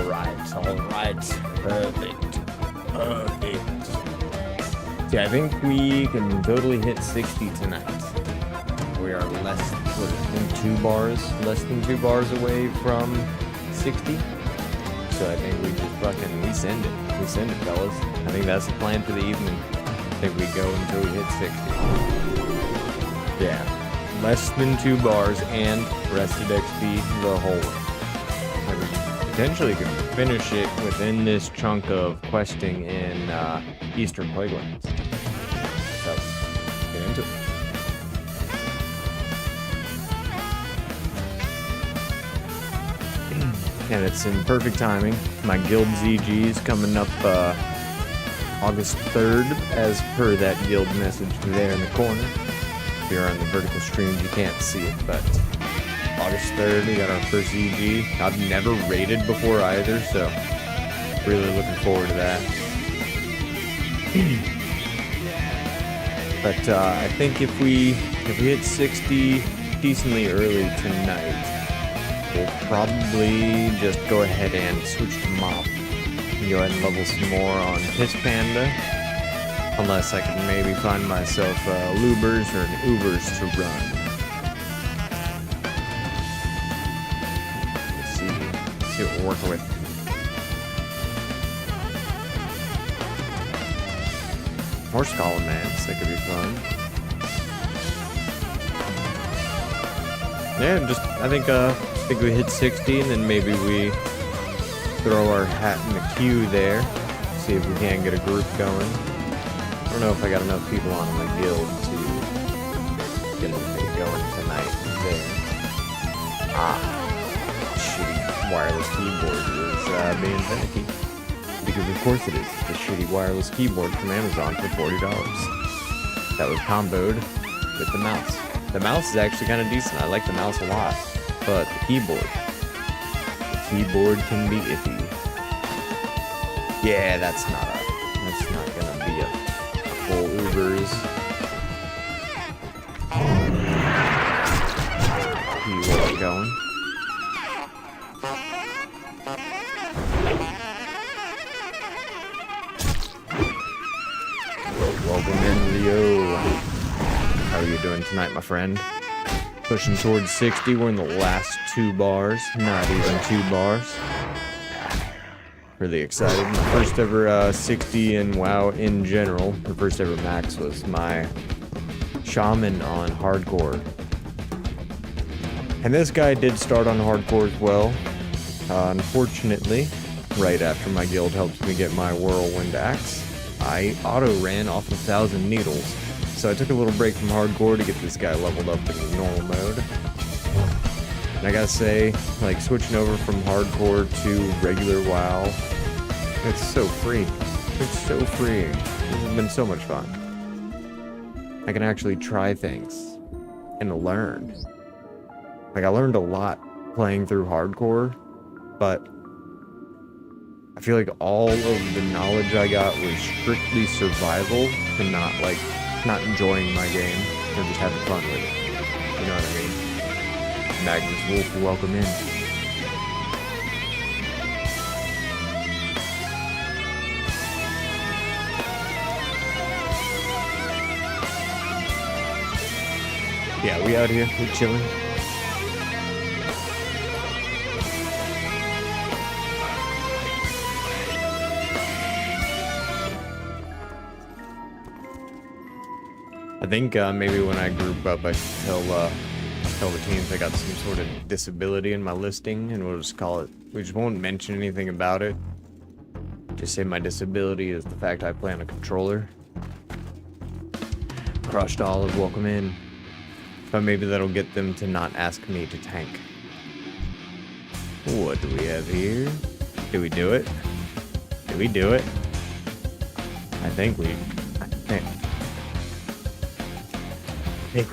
Alright. Perfect. See, I think we can totally hit 60 tonight. We are less than 2 bars away from 60. So I think we just we send it, fellas. I think that's the plan for the evening. I think we go until we hit 60. Yeah, less than 2 bars and rested XP the whole way. And we potentially can finish it within this chunk of questing in Eastern Plaguelands. So, get into it. And it's in perfect timing. My guild ZG's coming up August 3rd, as per that guild message there in the corner. If you're on the vertical streams, you can't see it, but August 3rd, we got our first ZG. I've never raided before either, so really looking forward to that. But I think if we hit 60 decently early tonight, we'll probably just go ahead and switch to Mop. Go ahead and level some more on Piss Panda. Unless I can maybe find myself Lubers or an Ubers to run. Let's see what we're working with. More Skull Mans, that could be fun. Yeah, I think we hit 60 and then maybe we throw our hat in the queue there. See if we can get a group going. I don't know if I got enough people on my guild to get anything going tonight there. Shitty wireless keyboard is being finicky. Because of course it is. The shitty wireless keyboard from Amazon for $40. That was comboed with the mouse. The mouse is actually kind of decent. I like the mouse a lot. But the keyboard can be iffy. Yeah, that's not gonna be a full Ubers. Keep it going. Welcome in, Leo. How are you doing tonight, my friend? Pushing towards 60. We're in the last 2 bars. Not even 2 bars. Really excited. My first ever 60 in WoW in general. The first ever max was my Shaman on hardcore. And this guy did start on hardcore as well. Unfortunately, right after my guild helped me get my Whirlwind Axe, I auto-ran off 1,000 needles. So I took a little break from hardcore to get this guy leveled up in normal mode. And I gotta say, like, switching over from hardcore to regular WoW, it's so free. It's so freeing. This has been so much fun. I can actually try things and learn. Like, I learned a lot playing through hardcore, but I feel like all of the knowledge I got was strictly survival and not enjoying my game or just having fun with it. You know what I mean? Magnus Wolf, welcome in. Yeah, we out here, we chilling. I think maybe when I group up, I should tell the teams I got some sort of disability in my listing, and we'll just call it. We just won't mention anything about it. Just say my disability is the fact I play on a controller. Crushed Olive, welcome in. But maybe that'll get them to not ask me to tank. What do we have here? Did we do it? Did we do it? I think we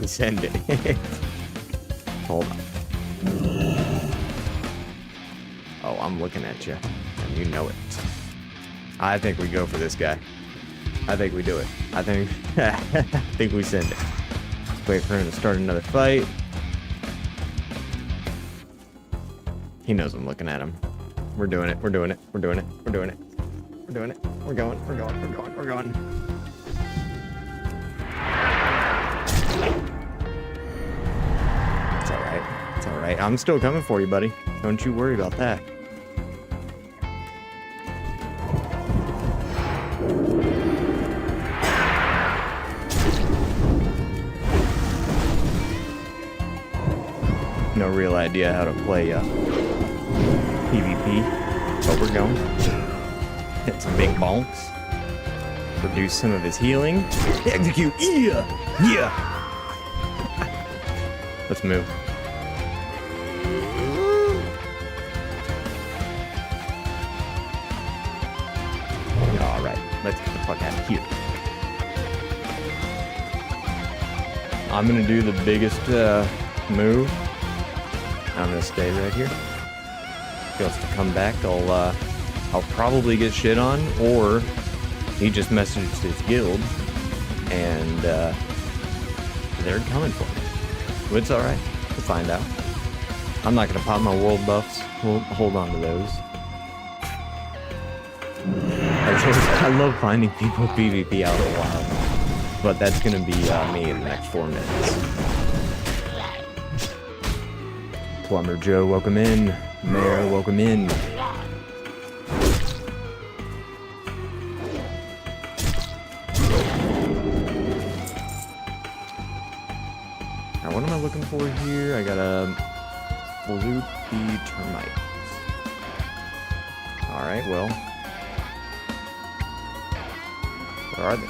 send it. Hold on. Oh, I'm looking at you, and you know it. I think we go for this guy. I think we do it. I think we send it. Wait for him to start another fight. He knows I'm looking at him. We're doing it. We're doing it. We're doing it. We're doing it. We're doing it. We're going. We're going. We're going. We're going. It's all right. It's all right. I'm still coming for you, buddy. Don't you worry about that. No real idea how to play PvP, but we're going. Hit some big bonks. Reduce some of his healing. Execute. Yeah. Yeah. Let's move. All right. Let's get the fuck out of here. I'm gonna do the biggest move. I'm gonna stay right here. If he wants to come back, I'll probably get shit on, or he just messaged his guild, and they're coming for me. But it's all right. We'll find out. I'm not gonna pop my world buffs. We'll hold on to those. I love finding people PvP out in the wild, but that's gonna be me in the next 4 minutes. Plumber Joe, welcome in. Mayor, welcome in. Now, what am I looking for here? I got a loopy termite. Alright, well. Where are they?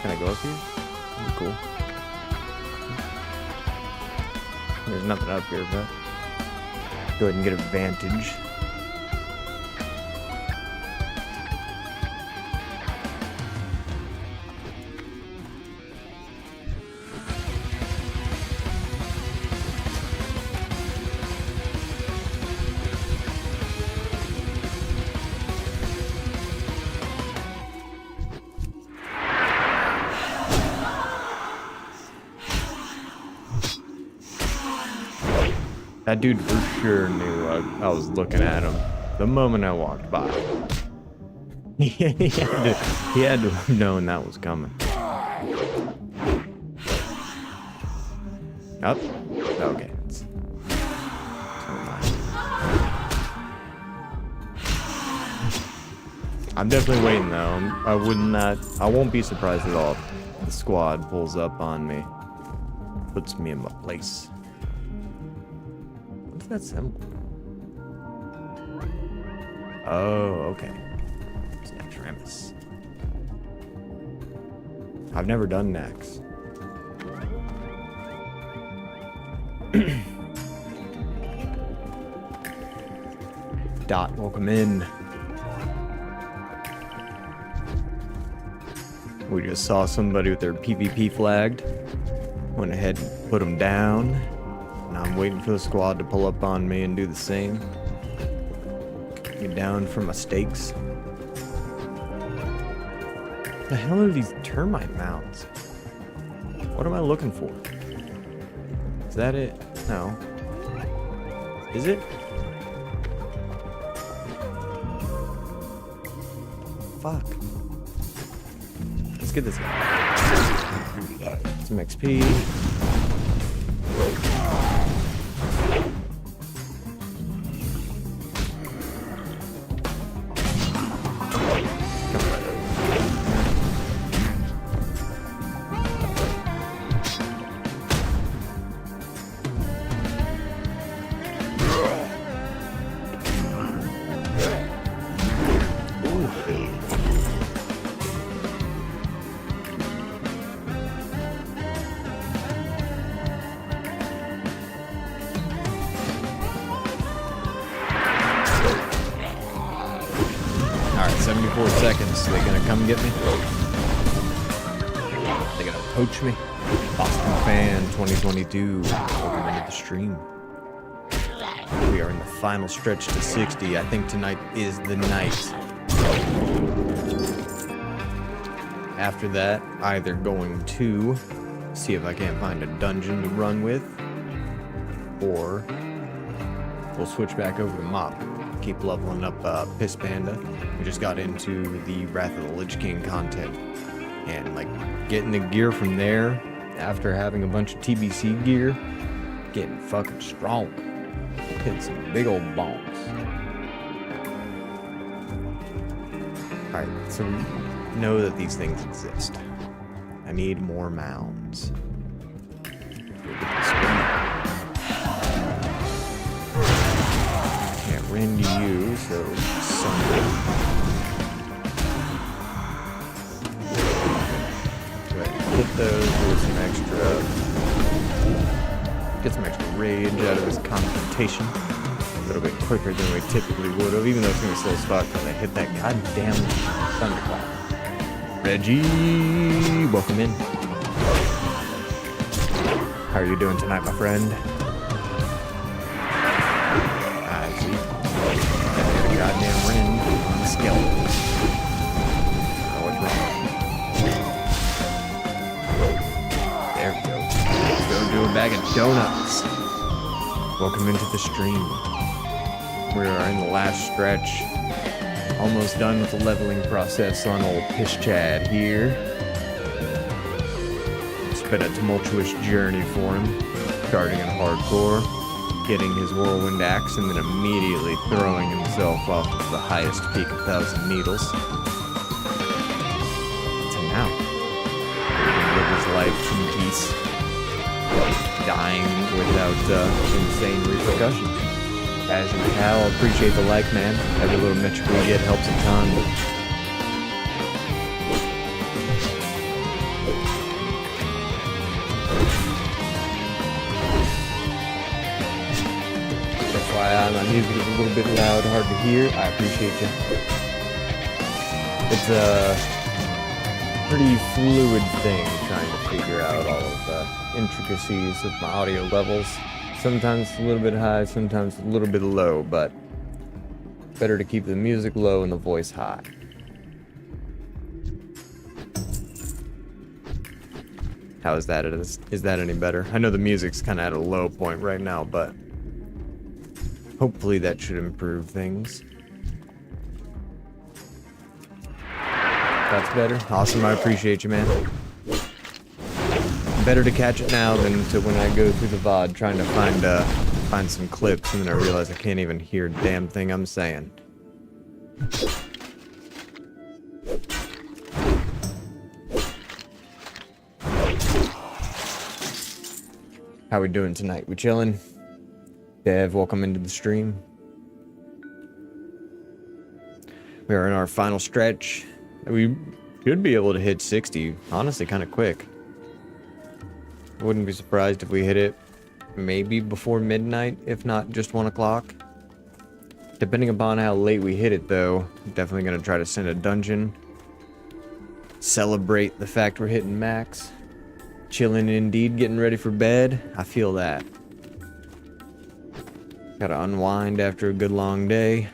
Can I go up here? That'd be cool. There's nothing up here, but go ahead and get advantage. That dude for sure knew I was looking at him the moment I walked by. he had to have known that was coming. Up? Okay. I'm definitely waiting though. I won't be surprised at all if the squad pulls up on me. Puts me in my place. That symbol? Oh, okay. It's Nex. I've never done Nex. Dot, welcome in. We just saw somebody with their PvP flagged. Went ahead and put them down. I'm waiting for the squad to pull up on me and do the same. Get down for my stakes. The hell are these termite mounds? What am I looking for? Is that it? No. Is it? Fuck. Let's get this guy. Some XP. Alright, 74 seconds. They're gonna come get me. They're gonna poach me. Boston Fan 2022. Welcome into the stream. We are in the final stretch to 60. I think tonight is the night. After that, either going to see if I can't find a dungeon to run with, or we'll switch back over to Mop. Keep leveling up Piss Panda. We just got into the Wrath of the Lich King content. And like getting the gear from there after having a bunch of TBC gear, getting fucking strong. Hitting some big old bonks. Alright, so we know that these things exist. I need more mounds. Can't rend you, so Sunday. Hit those with some extra. Get some extra rage out of this confrontation. A little bit quicker than we typically would have, even though it's gonna still suck because I hit that goddamn thunderclap. Reggie, welcome in. How are you doing tonight, my friend? I see. That hit a goddamn rend on the skeleton. Oh, what's wrong? There we go. Let's go do a bag of donuts. Welcome into the stream. We are in the last stretch. Almost done with the leveling process on old Piss Chad here. It's been a tumultuous journey for him. Starting in hardcore, getting his whirlwind axe, and then immediately throwing himself off of the highest peak of 1,000 Needles. So now, he can live his life in peace, dying without insane repercussions. As you can tell, I appreciate the like, man. Every little metric we get helps a ton. That's why my music is a little bit loud, hard to hear. I appreciate you. It's a pretty fluid thing trying to figure out all of the intricacies of my audio levels. Sometimes a little bit high, sometimes a little bit low, but better to keep the music low and the voice high. How is that? Is that any better? I know the music's kind of at a low point right now, but hopefully that should improve things. That's better. Awesome, I appreciate you, man. Better to catch it now than to when I go through the VOD trying to find some clips and then I realize I can't even hear a damn thing I'm saying. How we doing tonight? We chilling? Dev, welcome into the stream. We are in our final stretch. We should be able to hit 60, honestly, kind of quick. Wouldn't be surprised if we hit it maybe before midnight, if not just 1 o'clock. Depending upon how late we hit it, though, definitely going to try to send a dungeon. Celebrate the fact we're hitting max. Chilling indeed, getting ready for bed. I feel that. Gotta unwind after a good long day.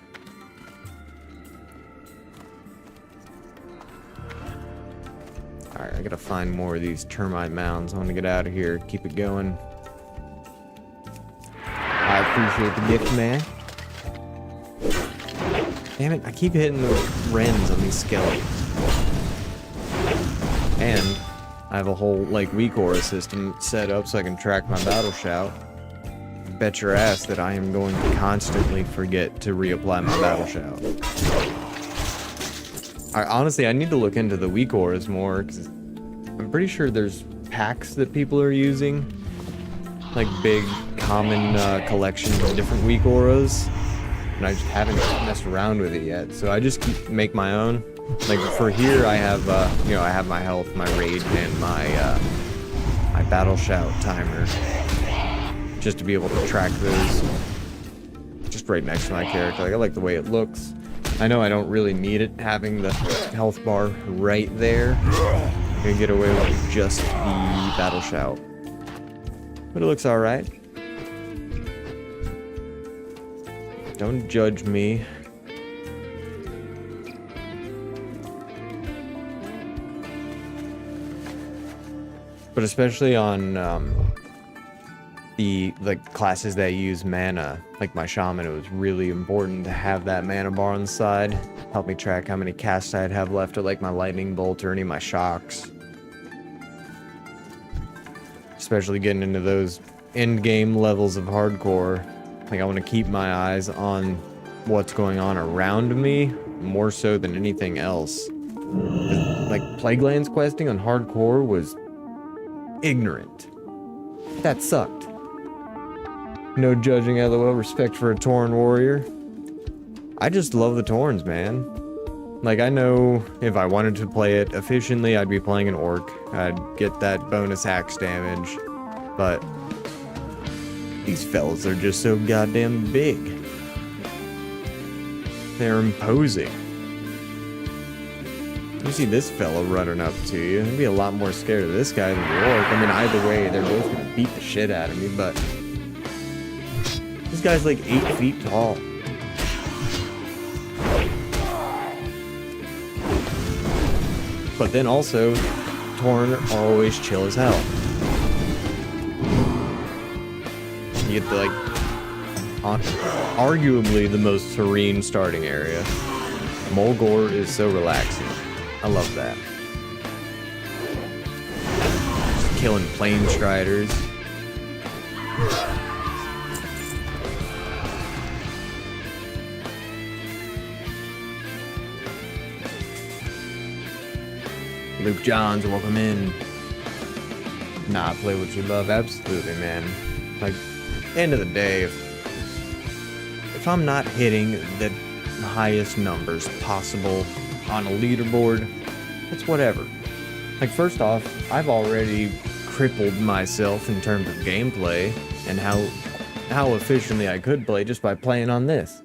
Alright, I gotta find more of these termite mounds. I want to get out of here, keep it going. I appreciate the gift, man. Damn it, I keep hitting the rends on these skeletons. And I have a whole, like, weak aura system set up so I can track my battle shout. Bet your ass that I am going to constantly forget to reapply my battle shout. Honestly, I need to look into the weak auras more, because I'm pretty sure there's packs that people are using. Like big, common collections of different weak auras. And I just haven't messed around with it yet. So I just make my own. Like for here, I have, I have my health, my rage, and my battle shout timer. Just to be able to track those. Just right next to my character. Like, I like the way it looks. I know I don't really need it having the health bar right there. I'm gonna get away with just the battle shout. But it looks alright. Don't judge me. But especially on the classes that use mana, like my shaman, it was really important to have that mana bar on the side. Help me track how many casts I'd have left, or like my lightning bolt or any of my shocks. Especially getting into those end game levels of hardcore. Like, I want to keep my eyes on what's going on around me more so than anything else. Like, Plaguelands questing on hardcore was ignorant. That sucked. No judging, LOL. Respect for a Tauren warrior. I just love the Taurens, man. Like, I know if I wanted to play it efficiently, I'd be playing an orc. I'd get that bonus axe damage. But these fellas are just so goddamn big. They're imposing. You see this fella running up to you, I'd be a lot more scared of this guy than the orc. I mean, either way, they're both gonna beat the shit out of me, but this guy's like 8 feet tall. But then also, Tauren are always chill as hell. You get the, like, arguably the most serene starting area. Mulgore is so relaxing. I love that. Just killing plane striders. Luke Johns, welcome in. Nah, play what you love. Absolutely, man. Like, end of the day, if I'm not hitting the highest numbers possible on a leaderboard, it's whatever. Like, first off, I've already crippled myself in terms of gameplay and how efficiently I could play just by playing on this.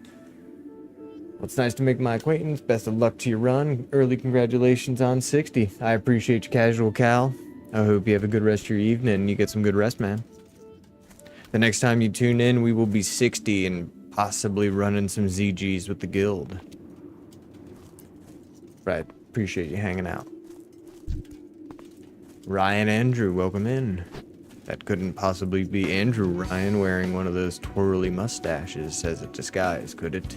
Well, it's nice to make my acquaintance. Best of luck to your run. Early congratulations on 60. I appreciate you, Casual Cal. I hope you have a good rest of your evening and you get some good rest, man. The next time you tune in, we will be 60 and possibly running some ZGs with the guild. Right, appreciate you hanging out. Ryan Andrew, welcome in. That couldn't possibly be Andrew Ryan wearing one of those twirly mustaches as a disguise, could it?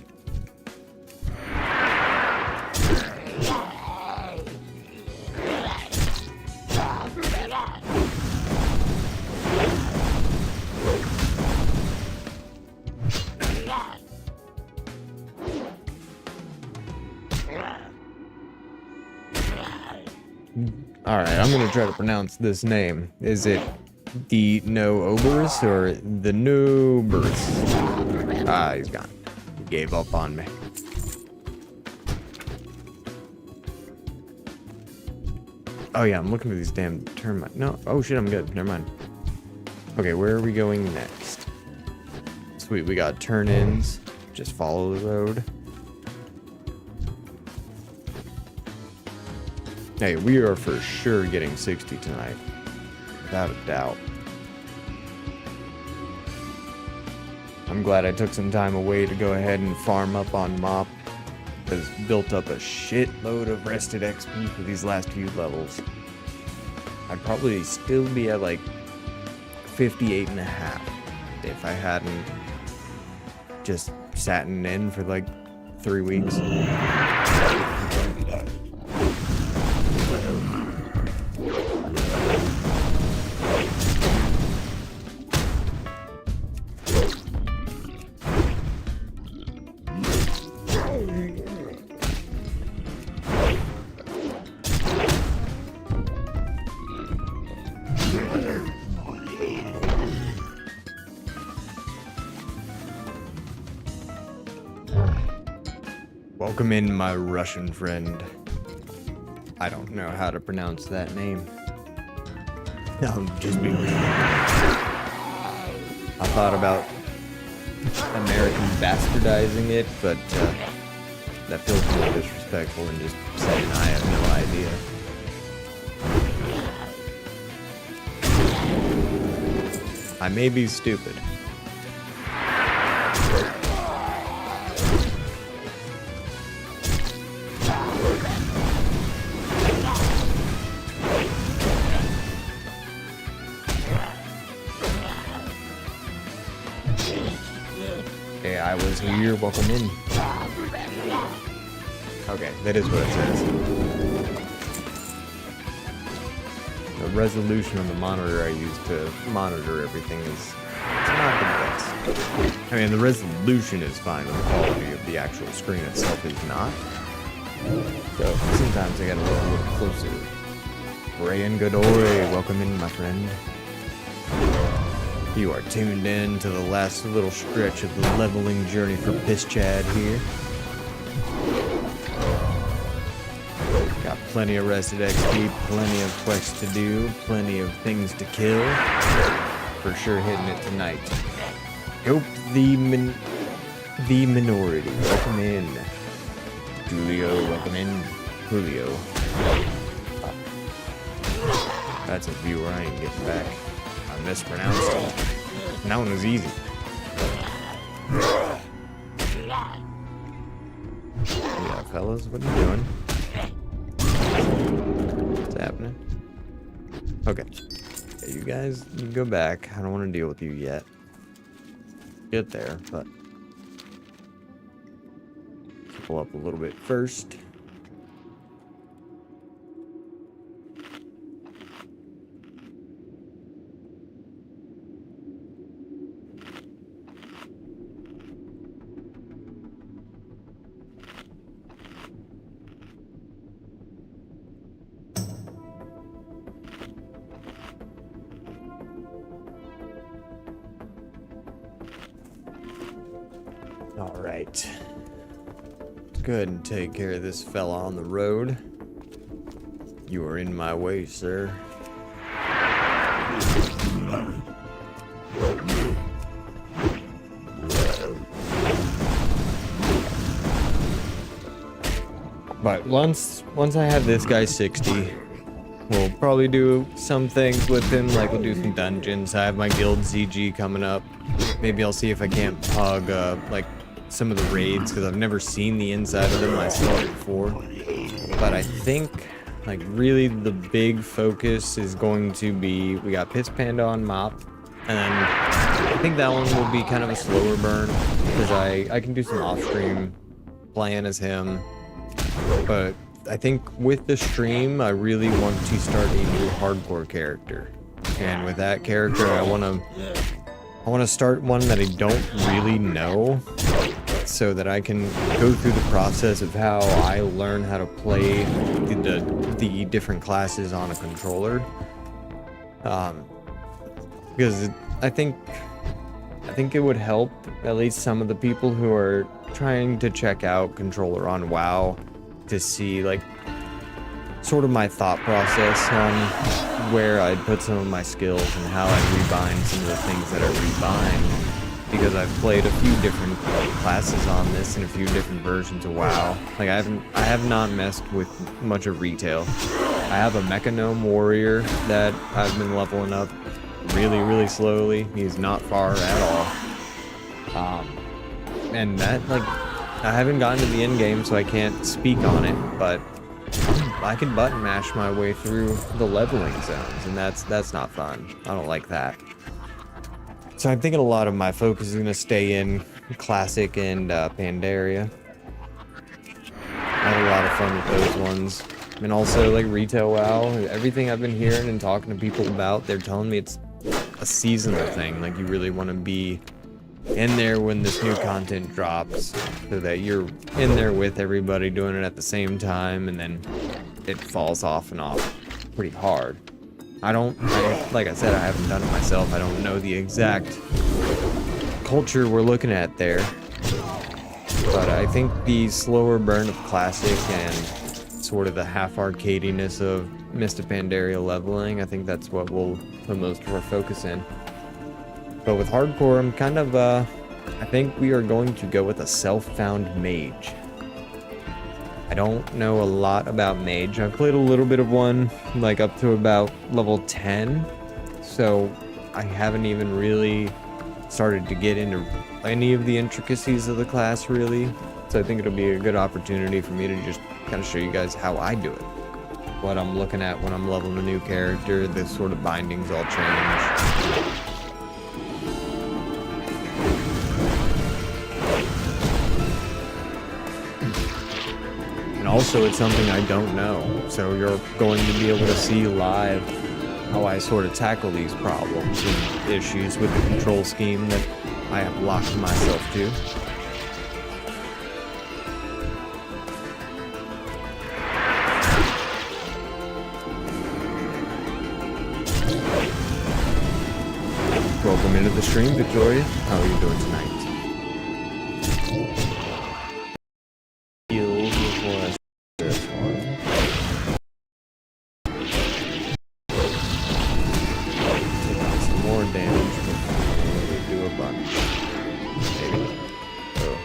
Alright, I'm gonna try to pronounce this name. Is it the No Oberus or the Noberus? Ah, he's gone. He gave up on me. Oh yeah, I'm looking for these damn termites. No, oh shit, I'm good. Never mind. Okay, where are we going next? Sweet, we got turn-ins. Just follow the road. Hey, we are for sure getting 60 tonight. Without a doubt. I'm glad I took some time away to go ahead and farm up on Mop. Has built up a shitload of rested XP for these last few levels. I'd probably still be at like 58.5 if I hadn't just sat in for like 3 weeks. Welcome in, my Russian friend. I don't know how to pronounce that name. I'm just being real. I thought about American bastardizing it, but that feels more disrespectful than just saying I have no idea. I may be stupid. Hey, I was here, welcome in. Okay, that is what it says. The resolution of the monitor I use to monitor everything is not the best. I mean, the resolution is fine, but the quality of the actual screen itself is not. So sometimes I gotta look a little closer. Brian Godoy, welcome in, my friend. You are tuned in to the last little stretch of the leveling journey for Piss Chad here. Got plenty of rested XP, plenty of quests to do, plenty of things to kill. For sure hitting it tonight. Hope the minority, welcome in. Julio, welcome in. Julio. That's a viewer I ain't getting back. I mispronounced it. That one was easy. Yeah, fellas, what are you doing? What's happening? Okay. Yeah, you guys, you go back. I don't want to deal with you yet. Get there, but pull up a little bit first. All right. Let's go ahead and take care of this fella on the road. You are in my way, sir. But once I have this guy 60, we'll probably do some things with him, like we'll do some dungeons. I have my guild ZG coming up. Maybe I'll see if I can't pug like some of the raids, because I've never seen the inside of them. I saw it before. But I think like really the big focus is going to be, we got Piss Panda on Mop, and I think that one will be kind of a slower burn, because I can do some off-stream playing as him. But I think with the stream, I really want to start a new hardcore character. And with that character, I want to start one that I don't really know, so that I can go through the process of how I learn how to play the different classes on a controller. Because I think it would help at least some of the people who are trying to check out controller on WoW to see like sort of my thought process on where I'd put some of my skills and how I'd rebind some of the things that I rebind. Because I've played a few different classes on this and a few different versions of WoW. Like I have not messed with much of retail. I have a Mechanome warrior that I've been leveling up really slowly. He's not far at all. And that, like, I haven't gotten to the end game, so I can't speak on it, but I can button mash my way through the leveling zones, and that's not fun. I don't like that. So I'm thinking a lot of my focus is going to stay in Classic and Pandaria. I had a lot of fun with those ones. And also, like, Retail WoW, everything I've been hearing and talking to people about, they're telling me it's a seasonal thing. Like, you really want to be in there when this new content drops, so that you're in there with everybody doing it at the same time, and then it falls off and off pretty hard. Like I said, I haven't done it myself. I don't know the exact culture we're looking at there. But I think the slower burn of Classic and sort of the half arcadiness of Mr. Pandaria leveling, I think that's what we'll put most of our focus in. But with Hardcore, I'm kind of, I think we are going to go with a self-found mage. I don't know a lot about mage. I've played a little bit of one, like up to about level 10. So I haven't even really started to get into any of the intricacies of the class, really. So I think it'll be a good opportunity for me to just kind of show you guys how I do it. What I'm looking at when I'm leveling a new character, the sort of bindings all change. also it's something I don't know. So you're going to be able to see live how I sort of tackle these problems and issues with the control scheme that I have locked myself to. Welcome into the stream, Victoria. How are you doing tonight? Heal before I this one. Take on some more damage before we do a bunch. Maybe. Oh.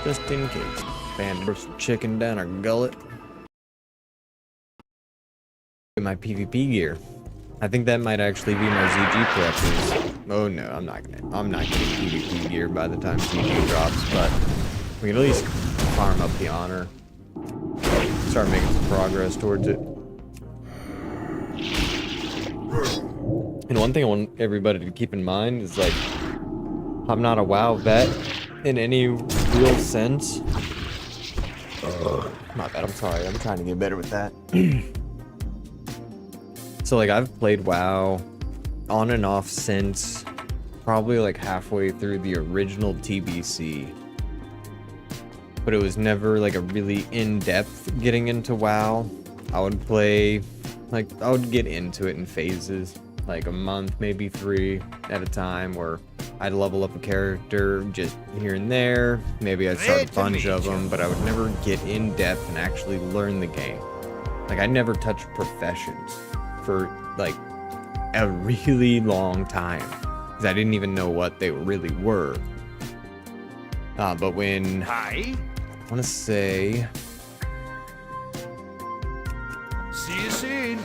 Just in case. Bandit chicken down our gullet. My PvP gear. I think that might actually be my ZG preppers. Oh no, I'm not getting PvP gear by the time ZG drops, but we can at least farm up the honor. Start making some progress towards it. And one thing I want everybody to keep in mind is, like, I'm not a WoW vet in any real sense. My bad, I'm sorry, I'm trying to get better with that. So, like, I've played WoW on and off since probably like halfway through the original TBC. But it was never like a really in-depth getting into WoW. I would play, like, I would get into it in phases, like a month, maybe 3 at a time, where I'd level up a character just here and there. Maybe I'd start a bunch of them, but I would never get in depth and actually learn the game. Like, I never touched professions for like a really long time, because I didn't even know what they really were. But when I want to say, see you soon.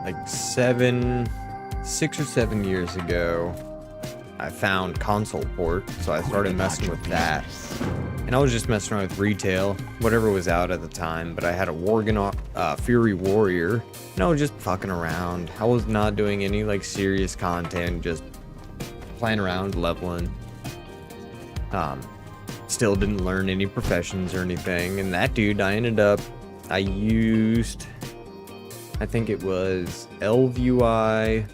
Like 6 or 7 years ago, I found console port, so I started messing with that. And I was just messing around with retail, whatever was out at the time, but I had a Worgen Fury Warrior, and I was just fucking around. I was not doing any like serious content, just playing around, leveling. Still didn't learn any professions or anything, and that dude, I used, I think it was LVUI.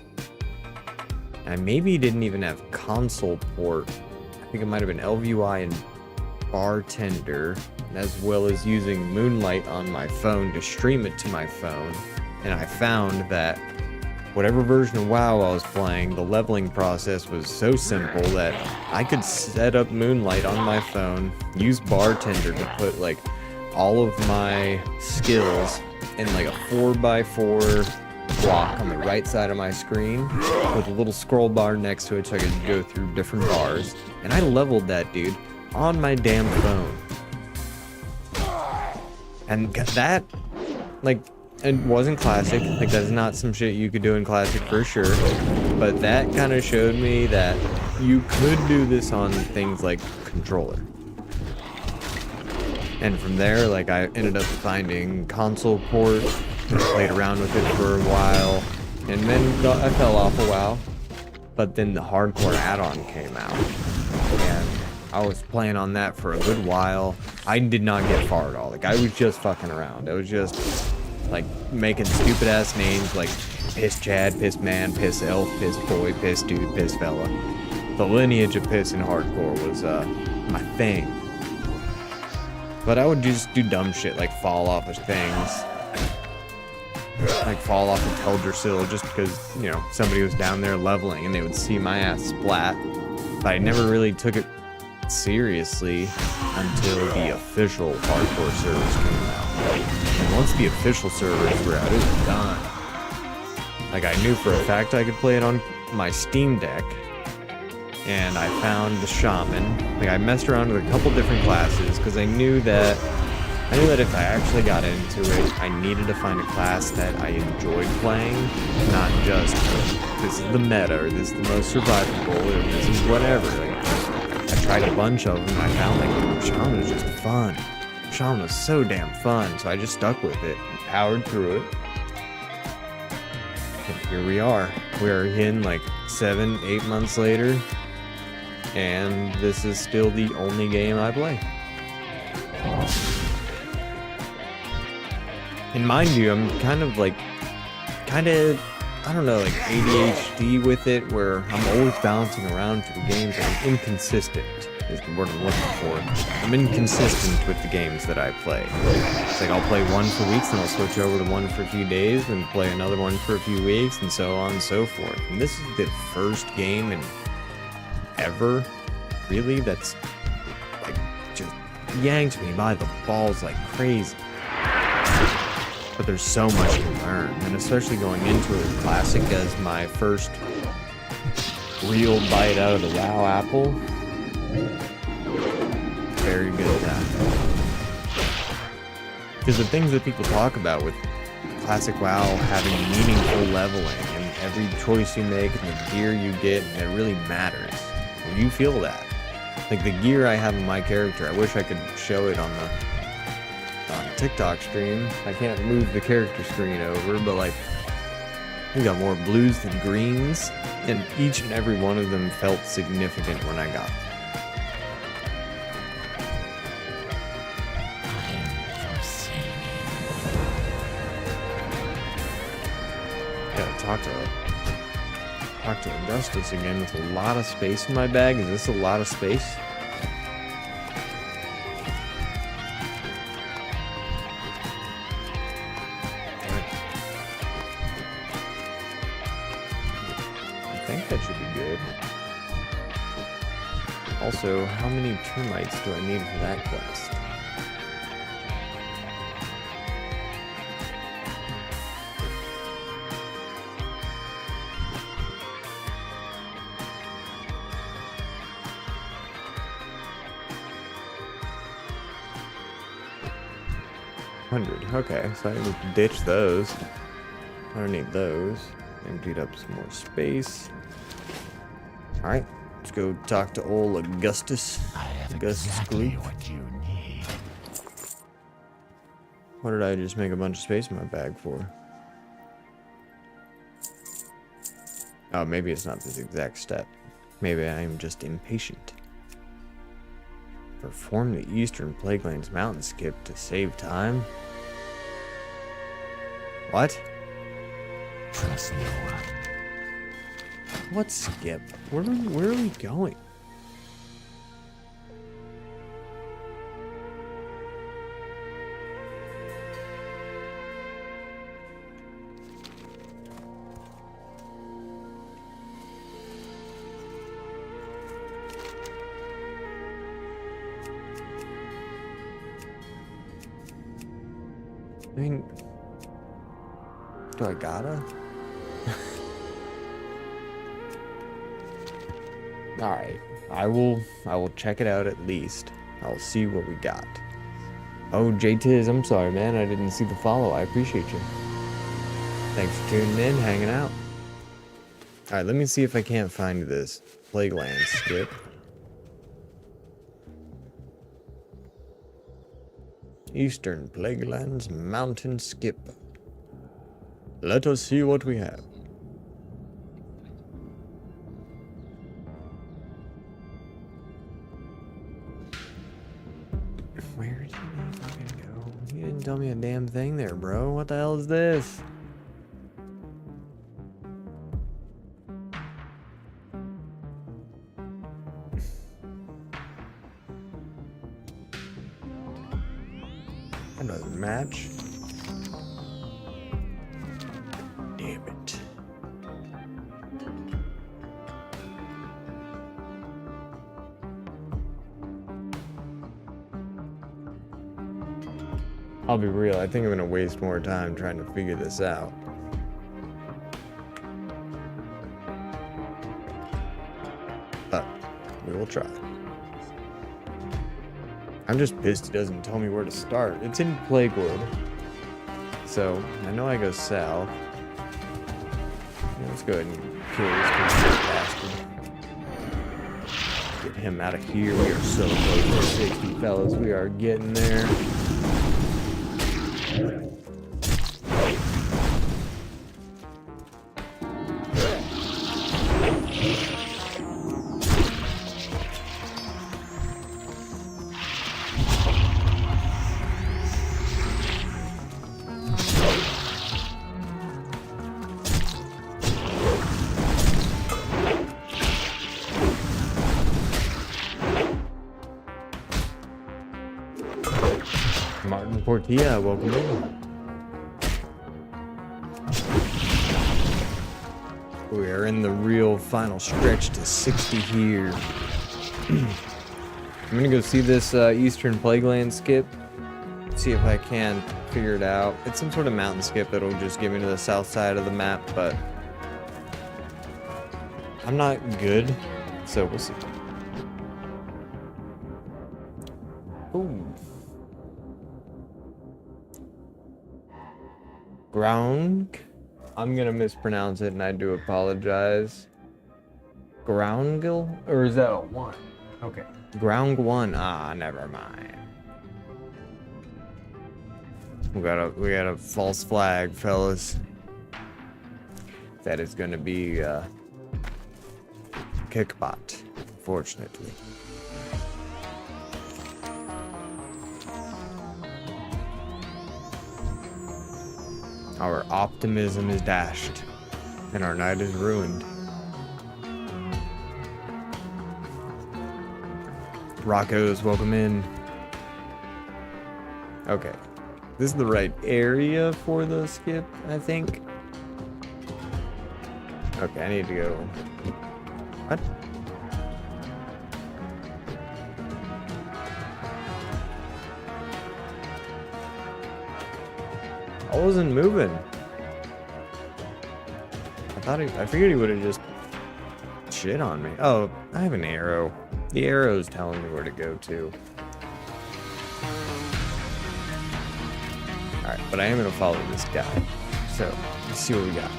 I maybe didn't even have console port. I think it might have been LVUI and Bartender, as well as using Moonlight on my phone to stream it to my phone. And I found that whatever version of WoW I was playing, the leveling process was so simple that I could set up Moonlight on my phone, use Bartender to put like all of my skills in like a 4x4 block on the right side of my screen with a little scroll bar next to it so I could go through different bars. And I leveled that dude on my damn phone. And that, like, it wasn't classic. Like, that's not some shit you could do in classic for sure. But that kind of showed me that you could do this on things like controller. And from there, like, I ended up finding console port, played around with it for a while, and then I fell off a while. But then the hardcore add-on came out, and I was playing on that for a good while. I did not get far at all. Like, I was just fucking around. I was just like making stupid ass names like Piss Chad, Piss Man, Piss Elf, Piss Boy, Piss Dude, Piss Fella. The lineage of piss in hardcore was my thing. But I would just do dumb shit like fall off of things. Like fall off a Teldrassil just because, you know, somebody was down there leveling and they would see my ass splat. But I never really took it seriously until the official hardcore servers came out. And once the official servers were out, it was done. Like, I knew for a fact I could play it on my Steam Deck, and I found the Shaman. Like, I messed around with a couple different classes because I knew that if I actually got into it, I needed to find a class that I enjoyed playing, not just this is the meta or this is the most survivable or this is whatever. Like, I tried a bunch of them and I found like Shaman was just fun. Shaman was so damn fun, so I just stuck with it and powered through it. And here we are. We are in like 7-8 months later. and this is still the only game I play. And mind you, I'm kind of, I don't know, like ADHD with it, where I'm always bouncing around through games. I'm inconsistent, is the word I'm looking for. I'm inconsistent with the games that I play. It's like I'll play one for weeks, then I'll switch over to one for a few days, then play another one for a few weeks, and so on and so forth. And this is the first game in ever, really, that's like just yanked me by the balls like crazy. But there's so much to learn, and especially going into it with Classic as my first real bite out of the WoW apple. Very good at that. Because the things that people talk about with Classic WoW having meaningful leveling, and every choice you make and the gear you get, and it really matters. And you feel that. Like the gear I have in my character, I wish I could show it on the TikTok stream. I can't move the character screen over, but like we got more blues than greens, and each and every one of them felt significant when I got them. Yeah, talk to Augustus again with a lot of space in my bag. Is this a lot of space? That should be good. Also, how many termites do I need for that quest? Okay, so I need to ditch those. I don't need those. Emptied up some more space. Alright, let's go talk to old Augustus. I have Augustus exactly Gloop. what you need. What did I just make a bunch of space in my bag for? Oh, maybe it's not this exact step. Maybe I am just impatient. Perform the Eastern Plaguelands mountain skip to save time? What? Trust no one. What skip? Where are we going? I mean, do I gotta? Alright, I will check it out at least. I'll see what we got. Oh, JTiz, I'm sorry, man. I didn't see the follow. I appreciate you. Thanks for tuning in, hanging out. Alright, let me see if I can't find this Plaguelands skip. Eastern Plaguelands mountain skip. Let us see what we have. Where did you fucking go? You didn't tell me a damn thing there, bro. What the hell is this? That doesn't match. Damn it. I'll be real, I think I'm gonna waste more time trying to figure this out. But we will try. I'm just pissed it doesn't tell me where to start. It's in Plaguewood. So, I know I go south. Yeah, let's go ahead and kill this bastard. Get him out of here. We are so close to 60, fellas. We are getting there. Portilla, welcome in. We are in the real final stretch to 60 here. I'm gonna go see this Eastern Plagueland skip. See if I can figure it out. It's some sort of mountain skip that'll just get me to the south side of the map, but I'm not good, so we'll see. Ooh. Ground. I'm gonna mispronounce it and I do apologize. Groundgill? Or is that a one? Okay. Ground one. Ah, never mind. We got a false flag, fellas. That is gonna be Kickbot, unfortunately. Our optimism is dashed, and our night is ruined. Rocco's, welcome in. Okay. This is the right area for the skip, I think. Okay, I need to go. What? I wasn't moving. I figured he would have just shit on me. Oh, I have an arrow. The arrow's telling me where to go to. Alright, but I am gonna follow this guy. So, let's see what we got.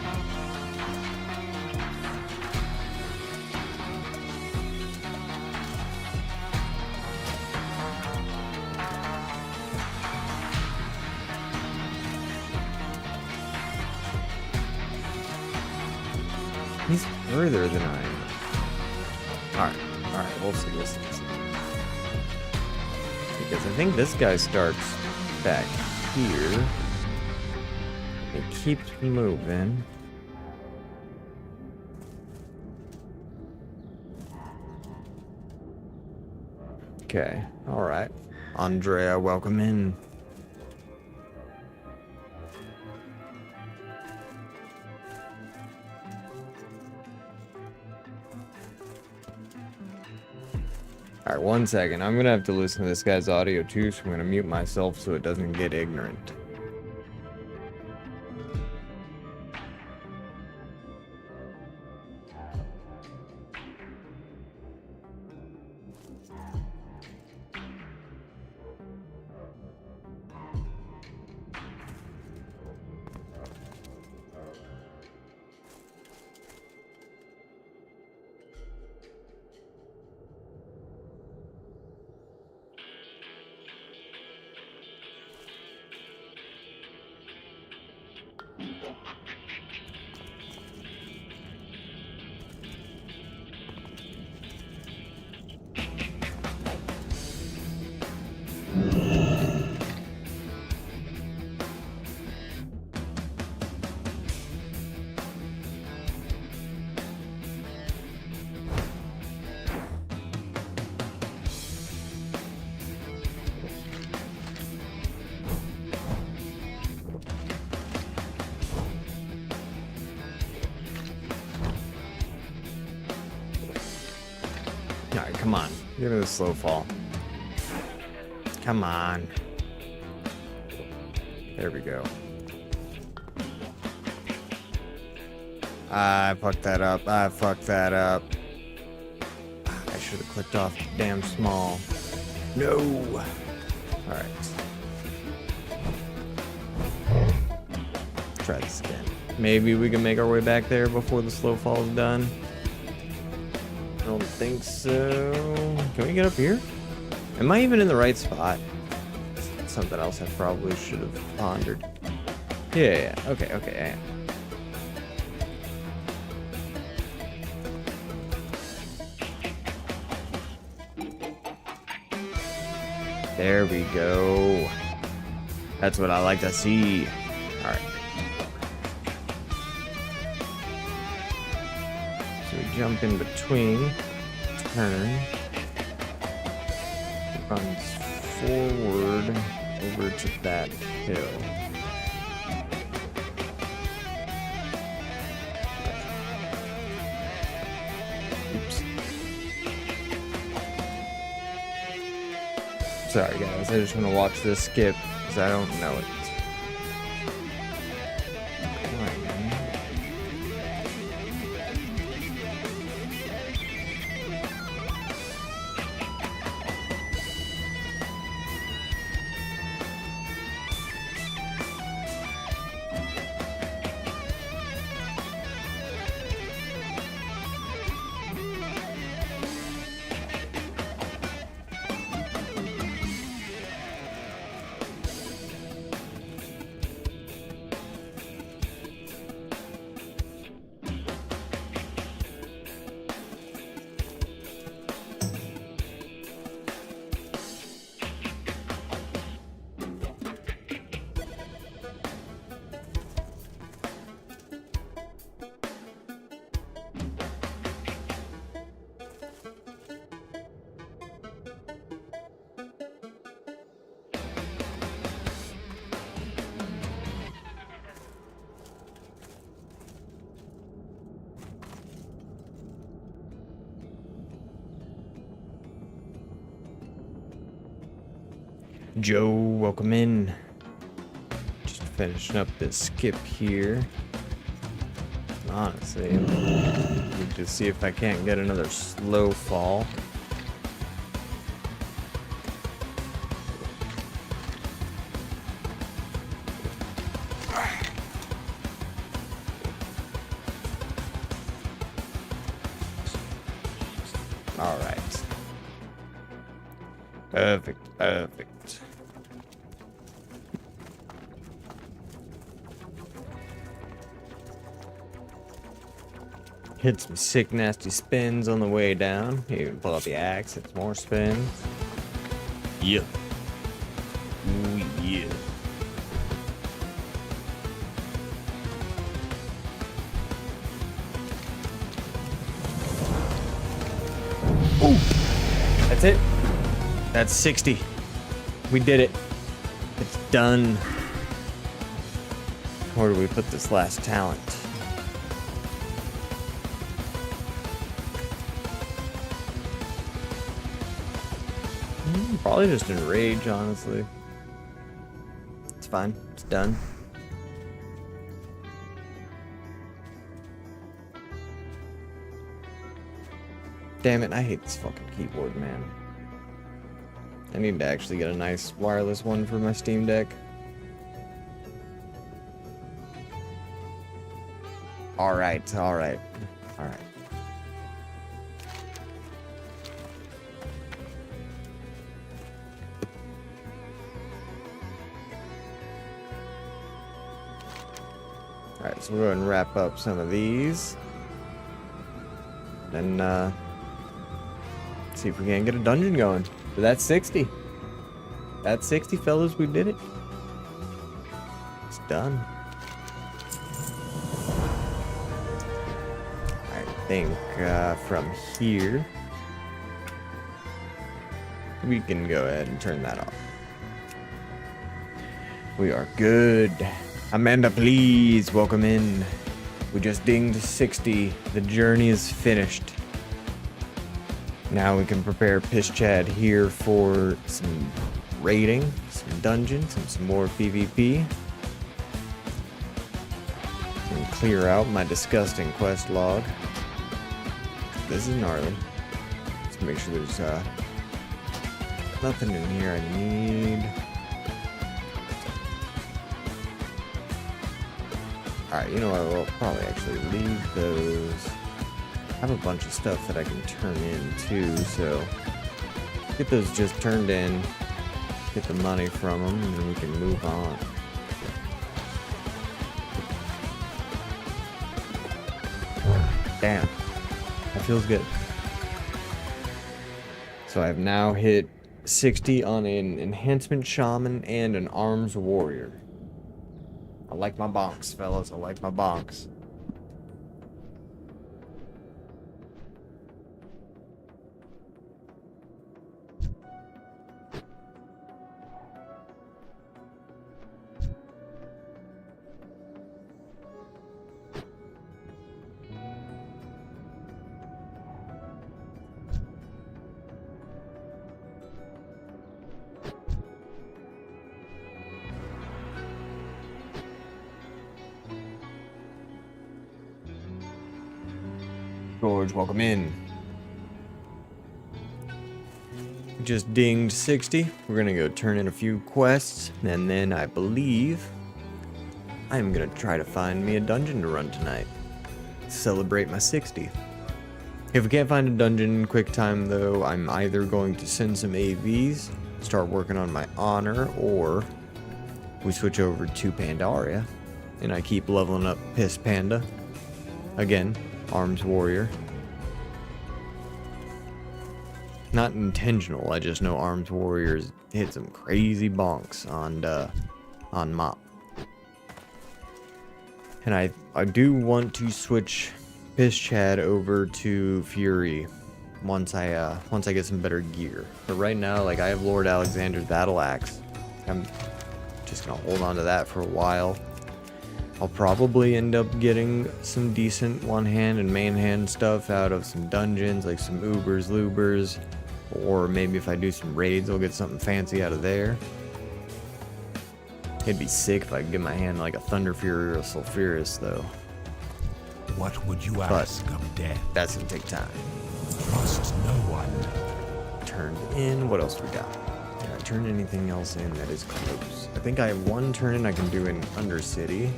He's further than I am. Alright, we'll see. Because I think this guy starts back here. It keeps moving. Okay, alright. Andrea, welcome in. Alright, 1 second. I'm gonna have to listen to this guy's audio too, so I'm gonna mute myself so it doesn't get ignorant. Alright, come on. Give me the slow fall. Come on. There we go. I fucked that up. I should have clicked off damn small. No. Alright. Try this again. Maybe we can make our way back there before the slow fall is done. I don't think so. Can we get up here? Am I even in the right spot? Something else I probably should have pondered. Yeah. Okay, I am. There we go. That's what I like to see. Alright. So we jump in between. Turn. Runs forward. over to that hill. Oops. Sorry guys, I just want to watch this skip because I don't know it. Joe, welcome in. Just finishing up this skip here. Honestly, need to see if I can't get another slow fall. All right. Perfect, perfect. Hit some sick, nasty spins on the way down. You can pull out the axe, hit some more spins. Yeah. Ooh, yeah. Ooh. That's it. That's 60. We did it. It's done. Where do we put this last talent? Probably just in rage, honestly. It's fine. It's done. Damn it, I hate this fucking keyboard, man. I need to actually get a nice wireless one for my Steam Deck. Alright, alright. Alright. Alright, so we'll go ahead and wrap up some of these. Then, see if we can't get a dungeon going. But that's 60. That's 60, fellas. We did it. It's done. I think, from here, we can go ahead and turn that off. We are good. Amanda, please welcome in. We just dinged 60. The journey is finished. Now we can prepare Piss Chad here for some raiding, some dungeons, and some more PvP. And clear out my disgusting quest log. This is gnarly. Let's make sure there's nothing in here I need. Alright, you know what, we'll probably actually leave those. I have a bunch of stuff that I can turn in too, so get those just turned in, get the money from them, and then we can move on. Damn, that feels good. So I've now hit 60 on an enhancement shaman and an arms warrior. I like my bonks, fellas. I like my bonks. George, welcome in. Just dinged 60. We're gonna go turn in a few quests, and then I believe I'm gonna try to find me a dungeon to run tonight. Celebrate my 60th. If we can't find a dungeon in quick time though, I'm either going to send some AVs, start working on my honor, or we switch over to Pandaria, and I keep leveling up Piss Panda. Again, Arms Warrior. Not intentional, I just know Arms Warriors hit some crazy bonks on Mop. And I do want to switch Piss Chad over to Fury once I get some better gear. But right now, like, I have Lord Alexander's Battle Axe. I'm just gonna hold on to that for a while. I'll probably end up getting some decent one-hand and main-hand stuff out of some dungeons, like some Ubers, Lubers, or maybe if I do some raids, I'll get something fancy out of there. It'd be sick if I could get my hand like a Thunder Fury or a Sulfuris, though. What would you ask of death? That's gonna take time. Trust no one. Turned in. What else we got? Did I turn anything else in that is close? I think I have one turn in I can do in Undercity.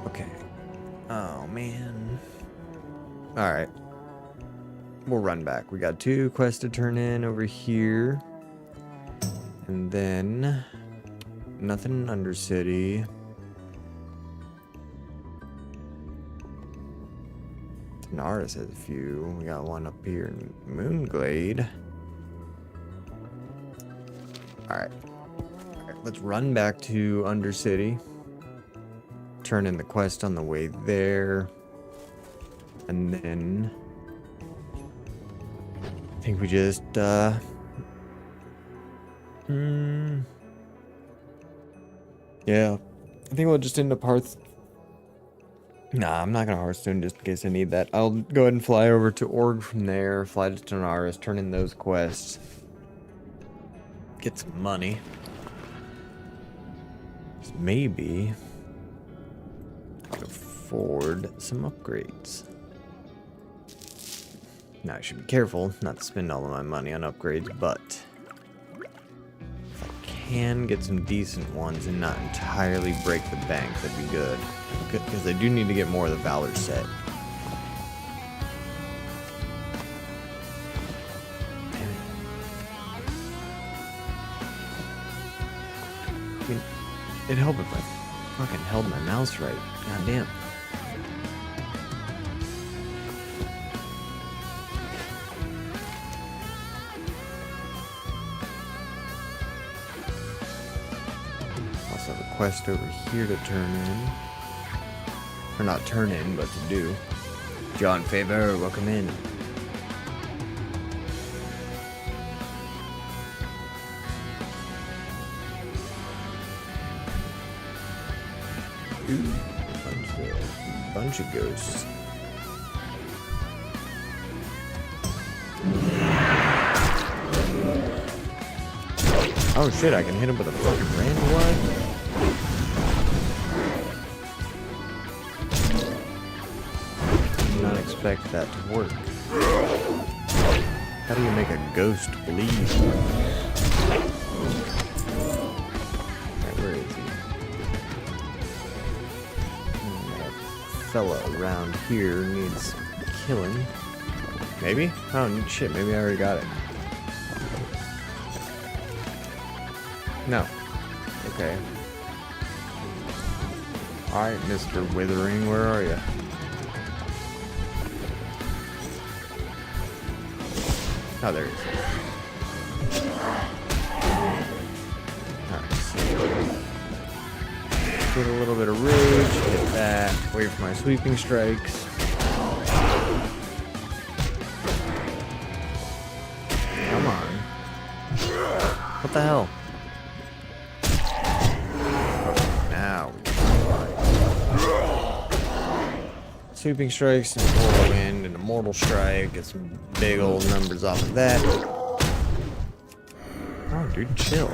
Okay. Oh, man. Alright. We'll run back. We got 2 quests to turn in over here. And then nothing in Undercity. Naris has a few. We got one up here in Moonglade. Alright. Let's run back to Undercity. Turn in the quest on the way there. And then I think we just yeah, I think we'll just end up Nah, I'm not gonna Hearthstone just in case I need that. I'll go ahead and fly over to Org from there, fly to Tanaris, turn in those quests, get some money. Maybe I can afford some upgrades. Now I should be careful not to spend all of my money on upgrades, but if I can get some decent ones and not entirely break the bank, that'd be good. Because I do need to get more of the Valor set. I mean, it'd help if I fucking held my mouse right. God damn. Also have a quest over here to turn in. Or not turn in, but to do. John Favor, welcome in. Ooh, a bunch of ghosts. Oh shit, I can hit him with a fucking random one? Not expect that to work. How do you make a ghost bleed? Alright, where is he? That fella around here needs killing. Maybe? Oh shit, maybe I already got it. No. Okay. Alright, Mr. Withering, where are you? Oh, there he is. Alright, so get a little bit of rage, get that, wait for my sweeping strikes. Come on. What the hell? Now. Sweeping strikes, and whirlwind, and immortal strike. Get some big old numbers off of that. Oh, dude, chill.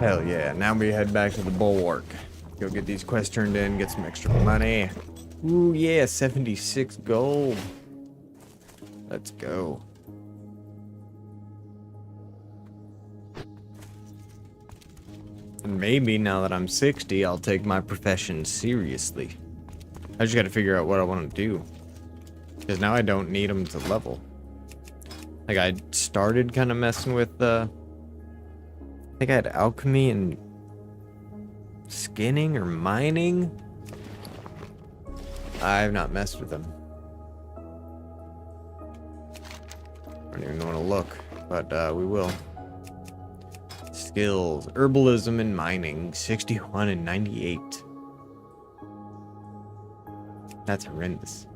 Hell yeah. Now we head back to the bulwark. Go get these quests turned in, get some extra money. Ooh, yeah, 76 gold. Let's go. And maybe now that I'm 60, I'll take my profession seriously. I just gotta figure out what I want to do. Because now I don't need them to level. Like, I started kind of messing with I think I had alchemy and skinning or mining. I've not messed with them. I don't even know where to look, but we will. Skills, herbalism and mining, 61 and 98. That's horrendous.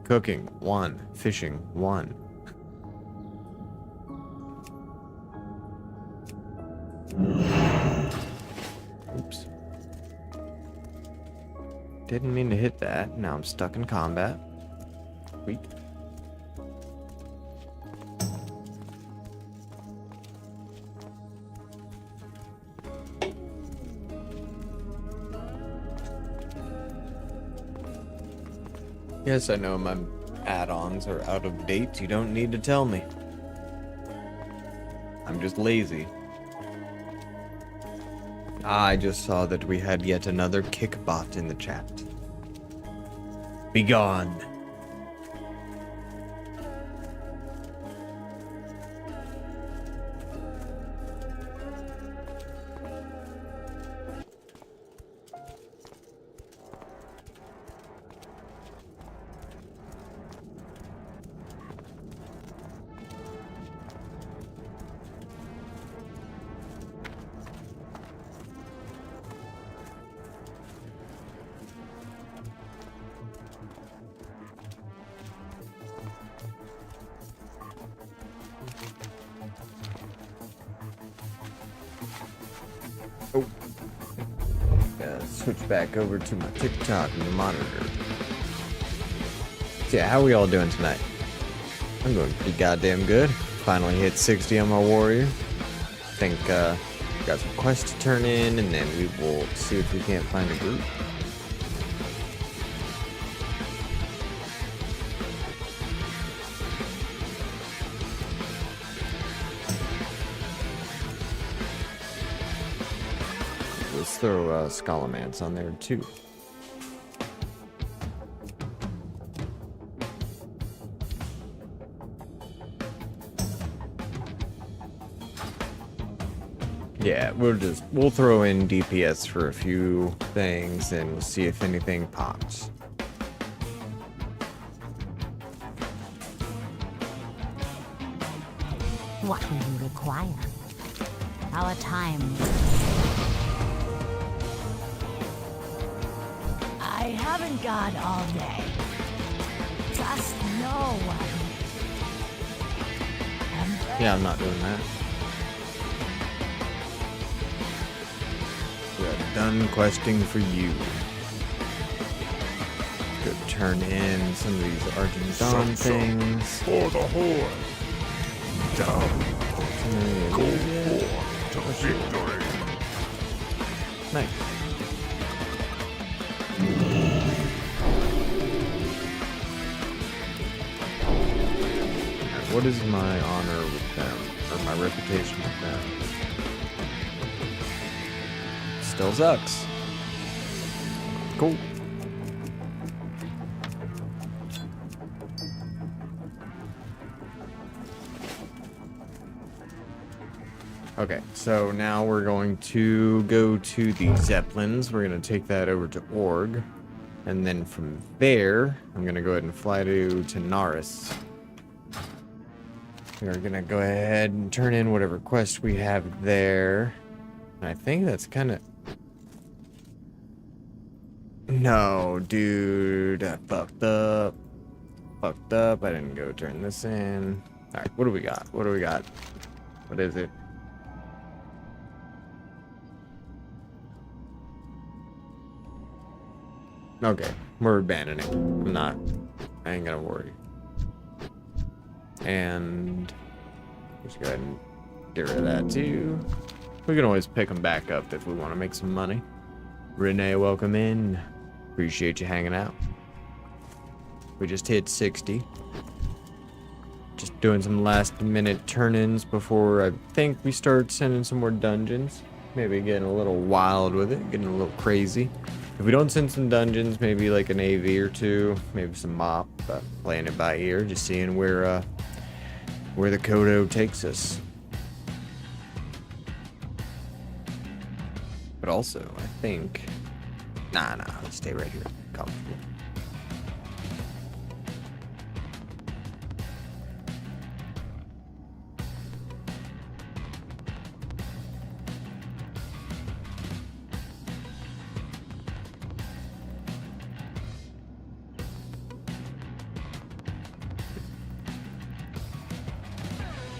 Cooking, 1. Fishing, 1. Oops. Didn't mean to hit that. Now I'm stuck in combat. Sweet. Yes, I know my add-ons are out of date. You don't need to tell me. I'm just lazy. I just saw that we had yet another kickbot in the chat. Be gone. Oh. Gotta switch back over to my TikTok monitor. So yeah, how are we all doing tonight? I'm doing pretty goddamn good. Finally hit 60 on my warrior. Think got some quests to turn in, and then we will see if we can't find a group. Let's throw Scholomance on there too. Yeah, we'll throw in DPS for a few things and we'll see if anything pops. What will you require? Our time. I haven't got all day. Just no one. Yeah, I'm not doing that. We're done questing for you. Go turn in some of these Argent Dawn things. For the horde. Down. Go to victory. Nice. What is my honor with them, or my reputation with them? Still sucks. Cool. Okay, so now we're going to go to the Zeppelins. We're going to take that over to Org. And then from there, I'm going to go ahead and fly to Naris. We're going to go ahead and turn in whatever quest we have there. And I think that's kind of... No, dude. I fucked up. Fucked up. I didn't go turn this in. Alright, what do we got? What do we got? What is it? Okay, we're abandoning. I ain't gonna worry. And let's go ahead and get rid of that too. We can always pick them back up if we want to make some money. Renee, welcome in. Appreciate you hanging out. We just hit 60. Just doing some last minute turn-ins before I think we start sending some more dungeons. Maybe getting a little wild with it, getting a little crazy. If we don't send some dungeons, maybe like an AV or two, maybe some mop, but playing it by ear, just seeing where the Kodo takes us. But also, I think, nah, let's stay right here, comfortable.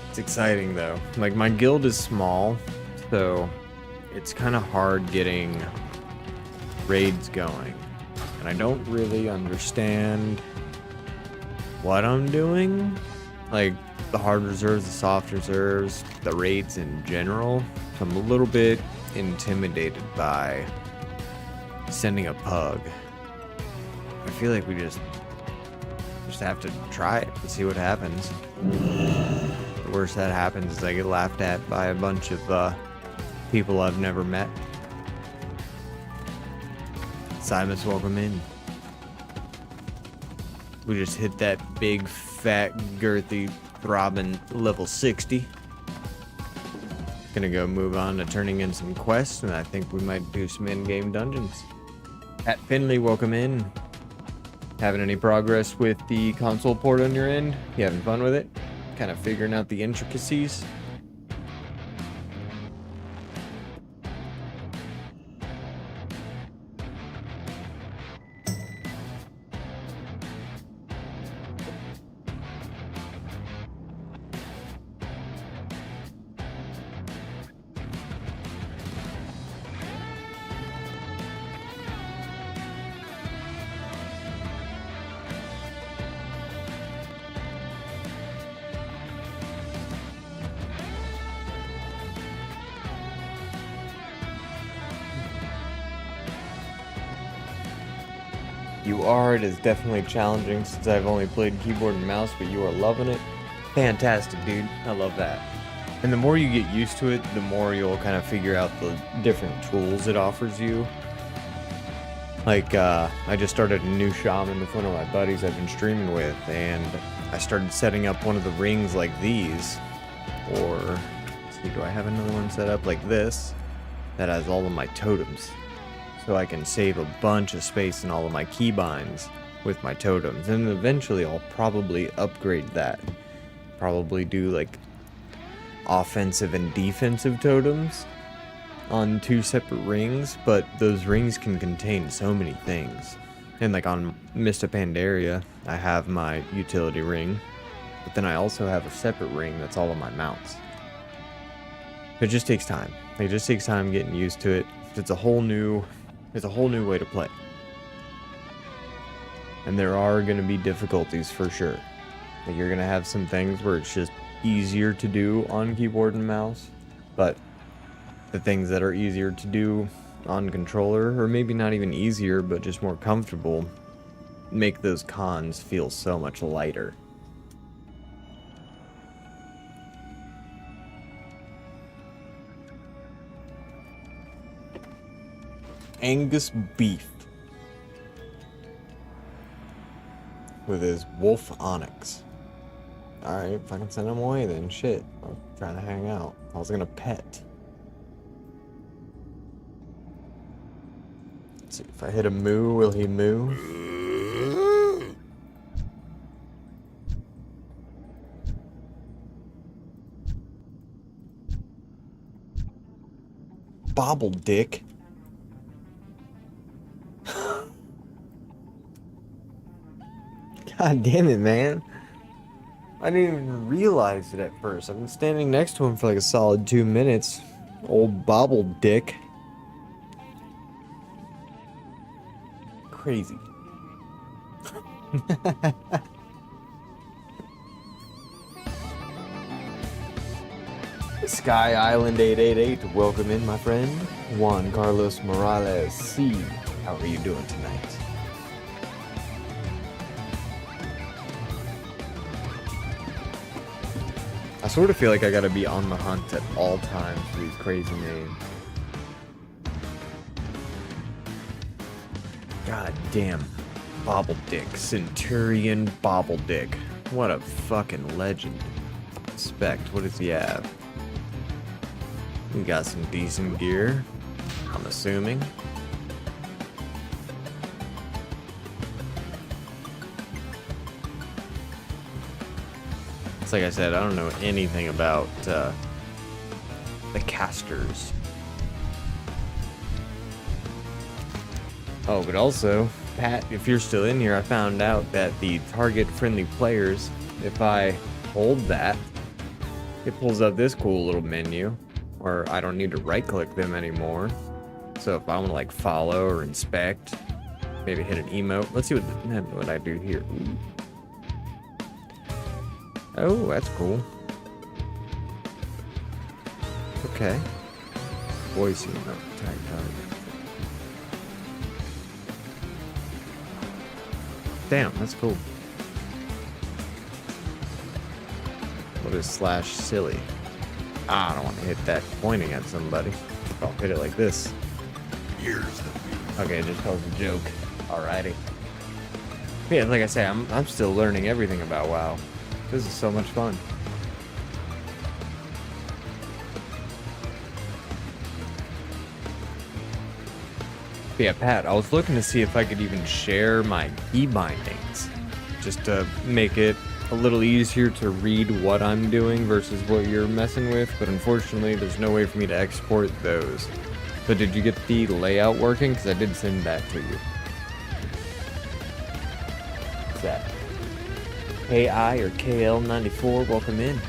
It's exciting though. Like, my guild is small, so it's kind of hard getting raids going. And I don't really understand what I'm doing. Like, the hard reserves, the soft reserves, the raids in general. So I'm a little bit intimidated by sending a pug. I feel like we just have to try it and see what happens. The worst that happens is I get laughed at by a bunch of people I've never met. Simon's welcome in. We just hit that big, fat, girthy, throbbing level 60. Gonna go move on to turning in some quests, and I think we might do some in-game dungeons. Pat Finley, welcome in. Having any progress with the console port on your end? You having fun with it? Kind of figuring out the intricacies? You are. It is definitely challenging since I've only played keyboard and mouse, but you are loving it. Fantastic, dude. I love that. And the more you get used to it, the more you'll kind of figure out the different tools it offers you. Like, I just started a new shaman with one of my buddies I've been streaming with, and I started setting up one of the rings like these. Or, let's see, do I have another one set up like this that has all of my totems? So I can save a bunch of space in all of my keybinds with my totems. And eventually I'll probably upgrade that. Probably do like offensive and defensive totems on 2 separate rings, but those rings can contain so many things. And like on Mista Pandaria, I have my utility ring, but then I also have a separate ring that's all of my mounts. It just takes time. It just takes time getting used to it. It's a whole new way to play. And there are going to be difficulties for sure. Like, you're going to have some things where it's just easier to do on keyboard and mouse, but the things that are easier to do on controller, or maybe not even easier, but just more comfortable, make those cons feel so much lighter. Angus beef with his wolf onyx. Alright, if I can send him away then, shit. I'm trying to hang out. I was gonna pet. Let's see, if I hit a moo, will he moo? Bobble dick. God damn it, man. I didn't even realize it at first. I've been standing next to him for like a solid 2 minutes. Old bobble dick. Crazy. Sky Island 888, welcome in, my friend. Juan Carlos Morales C. How are you doing tonight? I sort of feel like I gotta be on the hunt at all times for these crazy names. God damn. Bobbledick. Centurion Bobbledick. What a fucking legend. Respect. What does he have? We got some decent gear, I'm assuming. It's like I said, I don't know anything about the casters. Oh, but also, Pat, if you're still in here, I found out that the target friendly players, if I hold that, it pulls up this cool little menu, or I don't need to right click them anymore. So if I want to like follow or inspect, maybe hit an emote. Let's see what I do here. Ooh. Oh, that's cool. Okay. Voice emote, tag target. Damn, that's cool. What is slash silly? Ah, I don't want to hit that pointing at somebody. I'll hit it like this. Okay, it just tells a joke. Alrighty. Yeah, like I say, I'm still learning everything about WoW. This is so much fun. But yeah, Pat, I was looking to see if I could even share my key bindings, just to make it a little easier to read what I'm doing versus what you're messing with, but unfortunately there's no way for me to export those. But did you get the layout working? Because I did send that to you. What's that? KI or KL94, welcome in.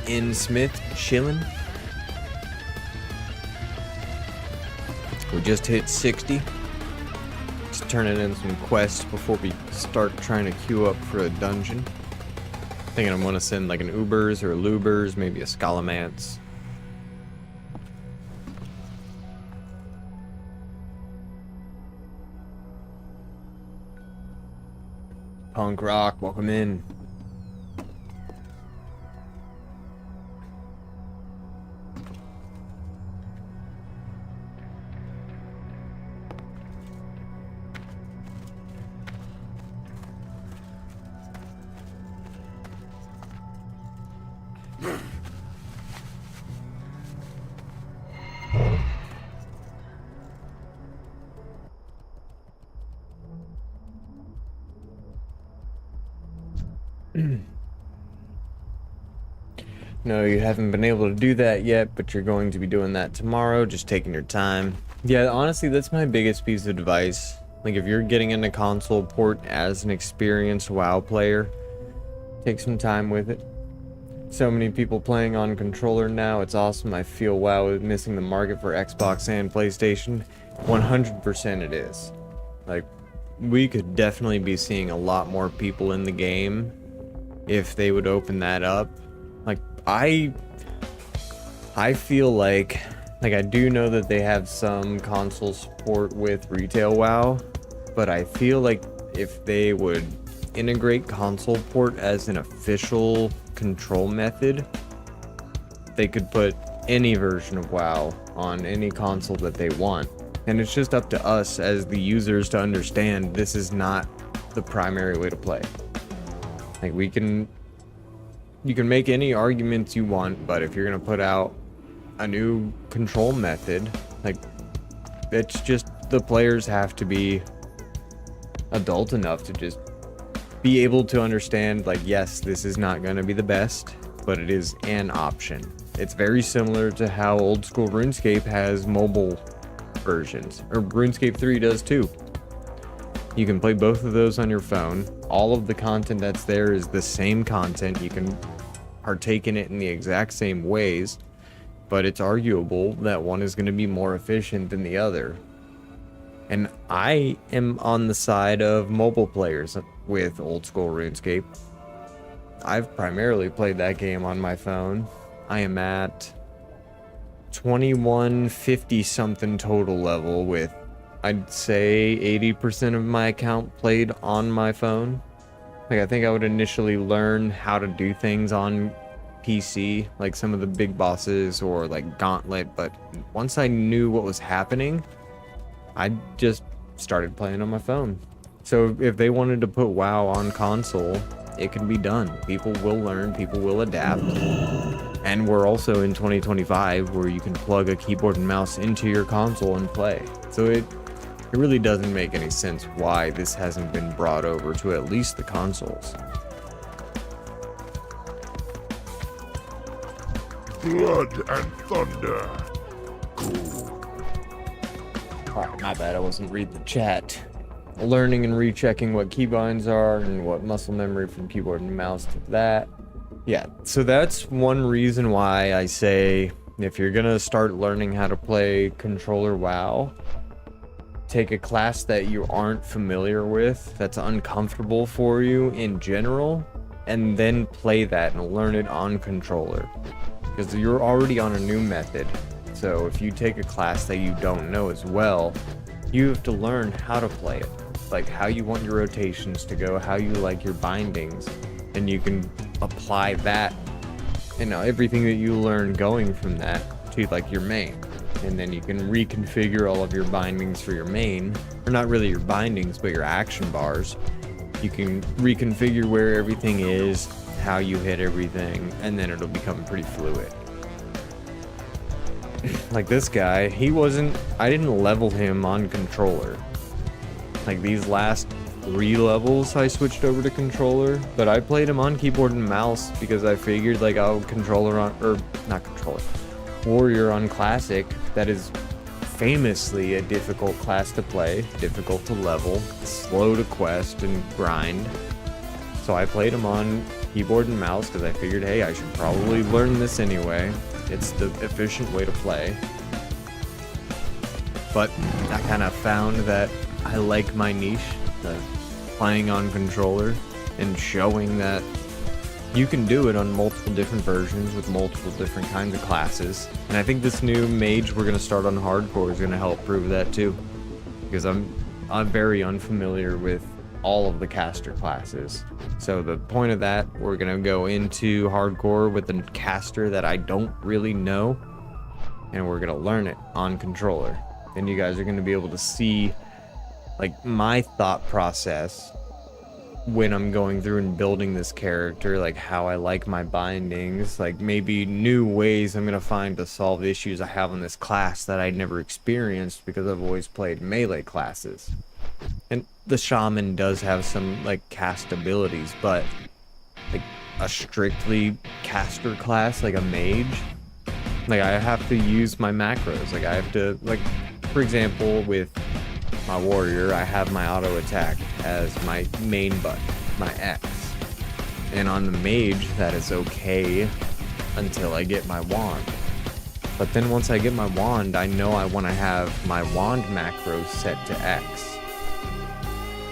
N. Smith, chillin'. We just hit 60. Just turning in some quests before we start trying to queue up for a dungeon. Thinking I'm gonna send like an Ubers or a Lubers, maybe a Scalamance. Punk Rock, welcome in. No, you haven't been able to do that yet, but you're going to be doing that tomorrow, just taking your time. Yeah, honestly, that's my biggest piece of advice. Like, if you're getting into console port as an experienced WoW player, take some time with it. So many people playing on controller now, it's awesome. I feel WoW is missing the market for Xbox and PlayStation. 100% it is. Like, we could definitely be seeing a lot more people in the game if they would open that up. Like, I feel like I do know that they have some console support with retail WoW, but I feel like if they would integrate console port as an official control method, they could put any version of WoW on any console that they want. And it's just up to us as the users to understand this is not the primary way to play. Like, you can make any arguments you want, but if you're gonna put out a new control method, like, it's just, the players have to be adult enough to just be able to understand, like, yes, this is not gonna be the best, but it is an option. It's very similar to how old school RuneScape has mobile versions, or RuneScape 3 does too. You can play both of those on your phone. All of the content that's there is the same content. You can partake in it in the exact same ways, but it's arguable that one is going to be more efficient than the other. And I am on the side of mobile players with old school RuneScape. I've primarily played that game on my phone. I am at 2150 something total level with, I'd say 80% of my account played on my phone. Like, I think I would initially learn how to do things on PC, like some of the big bosses or like Gauntlet, but once I knew what was happening, I just started playing on my phone. So if they wanted to put WoW on console, it can be done. People will learn, people will adapt. And we're also in 2025 where you can plug a keyboard and mouse into your console and play. So it really doesn't make any sense why this hasn't been brought over to at least the consoles. Blood and thunder. Cool. Alright, my bad, I wasn't reading the chat. Learning and rechecking what keybinds are and what muscle memory from keyboard and mouse to that. Yeah, so that's one reason why I say if you're gonna start learning how to play controller WoW, take a class that you aren't familiar with, that's uncomfortable for you in general, and then play that and learn it on controller. Because you're already on a new method. So if you take a class that you don't know as well, you have to learn how to play it. Like how you want your rotations to go, how you like your bindings, and you can apply that, you know, everything that you learn going from that to like your main. And then you can reconfigure all of your bindings for your main, or not really your bindings, but your action bars. You can reconfigure where everything is, how you hit everything, and then it'll become pretty fluid. Like this guy, I didn't level him on controller. Like these last 3 levels I switched over to controller, but I played him on keyboard and mouse because I figured like Warrior on Classic, that is famously a difficult class to play, difficult to level, slow to quest and grind. So I played him on keyboard and mouse because I figured, hey, I should probably learn this anyway. It's the efficient way to play. But I kind of found that I like my niche, playing on controller and showing that you can do it on multiple different versions with multiple different kinds of classes. And I think this new mage we're going to start on hardcore is going to help prove that too. Because I'm very unfamiliar with all of the caster classes. So the point of that, we're going to go into hardcore with a caster that I don't really know. And we're going to learn it on controller. And you guys are going to be able to see like my thought process when I'm going through and building this character, like how I like my bindings, like maybe new ways I'm going to find to solve issues I have in this class that I'd never experienced because I've always played melee classes. And the shaman does have some like cast abilities, but like a strictly caster class, like a mage, like I have to use my macros. Like I have to, like, for example, with my warrior, I have my auto attack as my main button, my X. And on the mage, that is okay until I get my wand. But then once I get my wand, I know I want to have my wand macro set to X.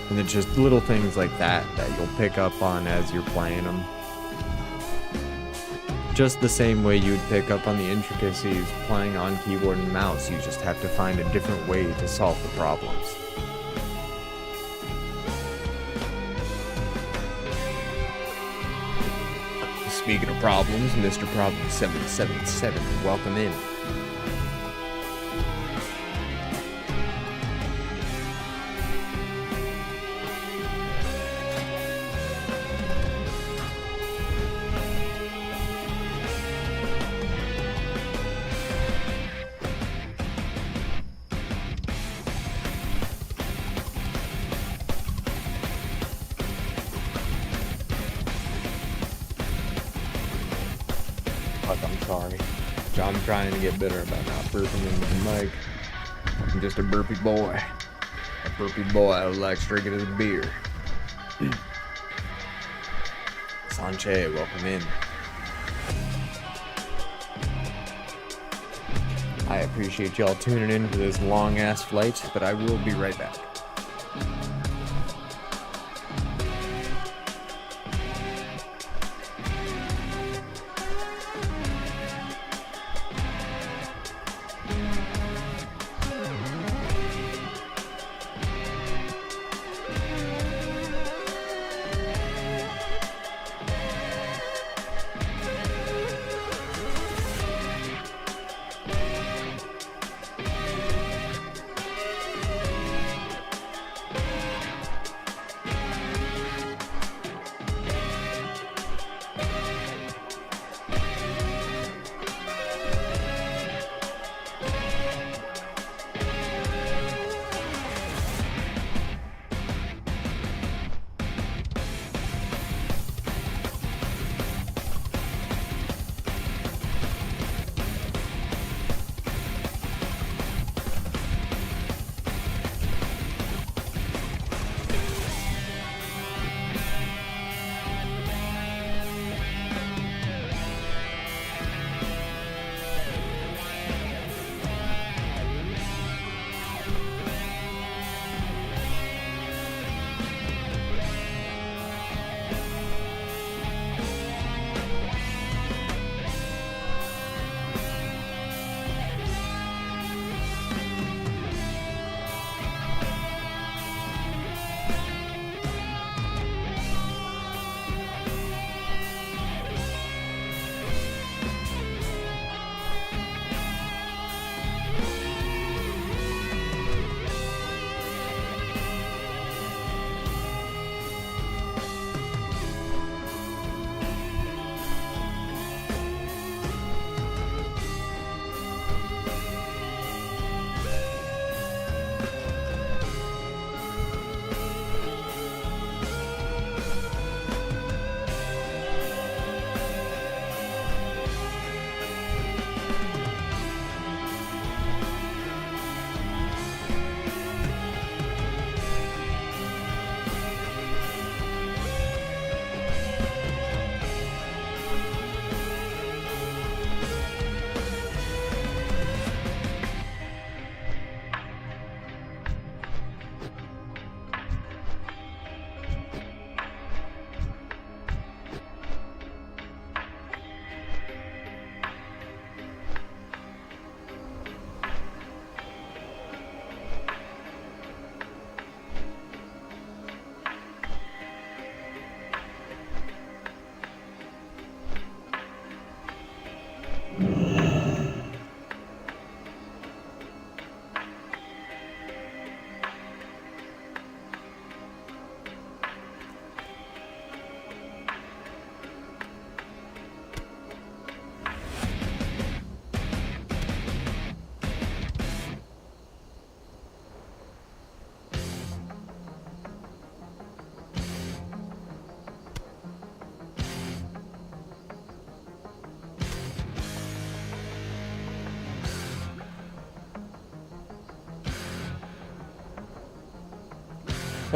And it's just little things like that that you'll pick up on as you're playing them. Just the same way you'd pick up on the intricacies playing on keyboard and mouse, you just have to find a different way to solve the problems. Speaking of problems, Mr. Problem 777, welcome in. I'm sorry. I'm trying to get better about not burping into the mic. I'm just a burpy boy. A burpy boy who likes drinking his beer. Sanche, welcome in. I appreciate y'all tuning in for this long-ass flight, but I will be right back.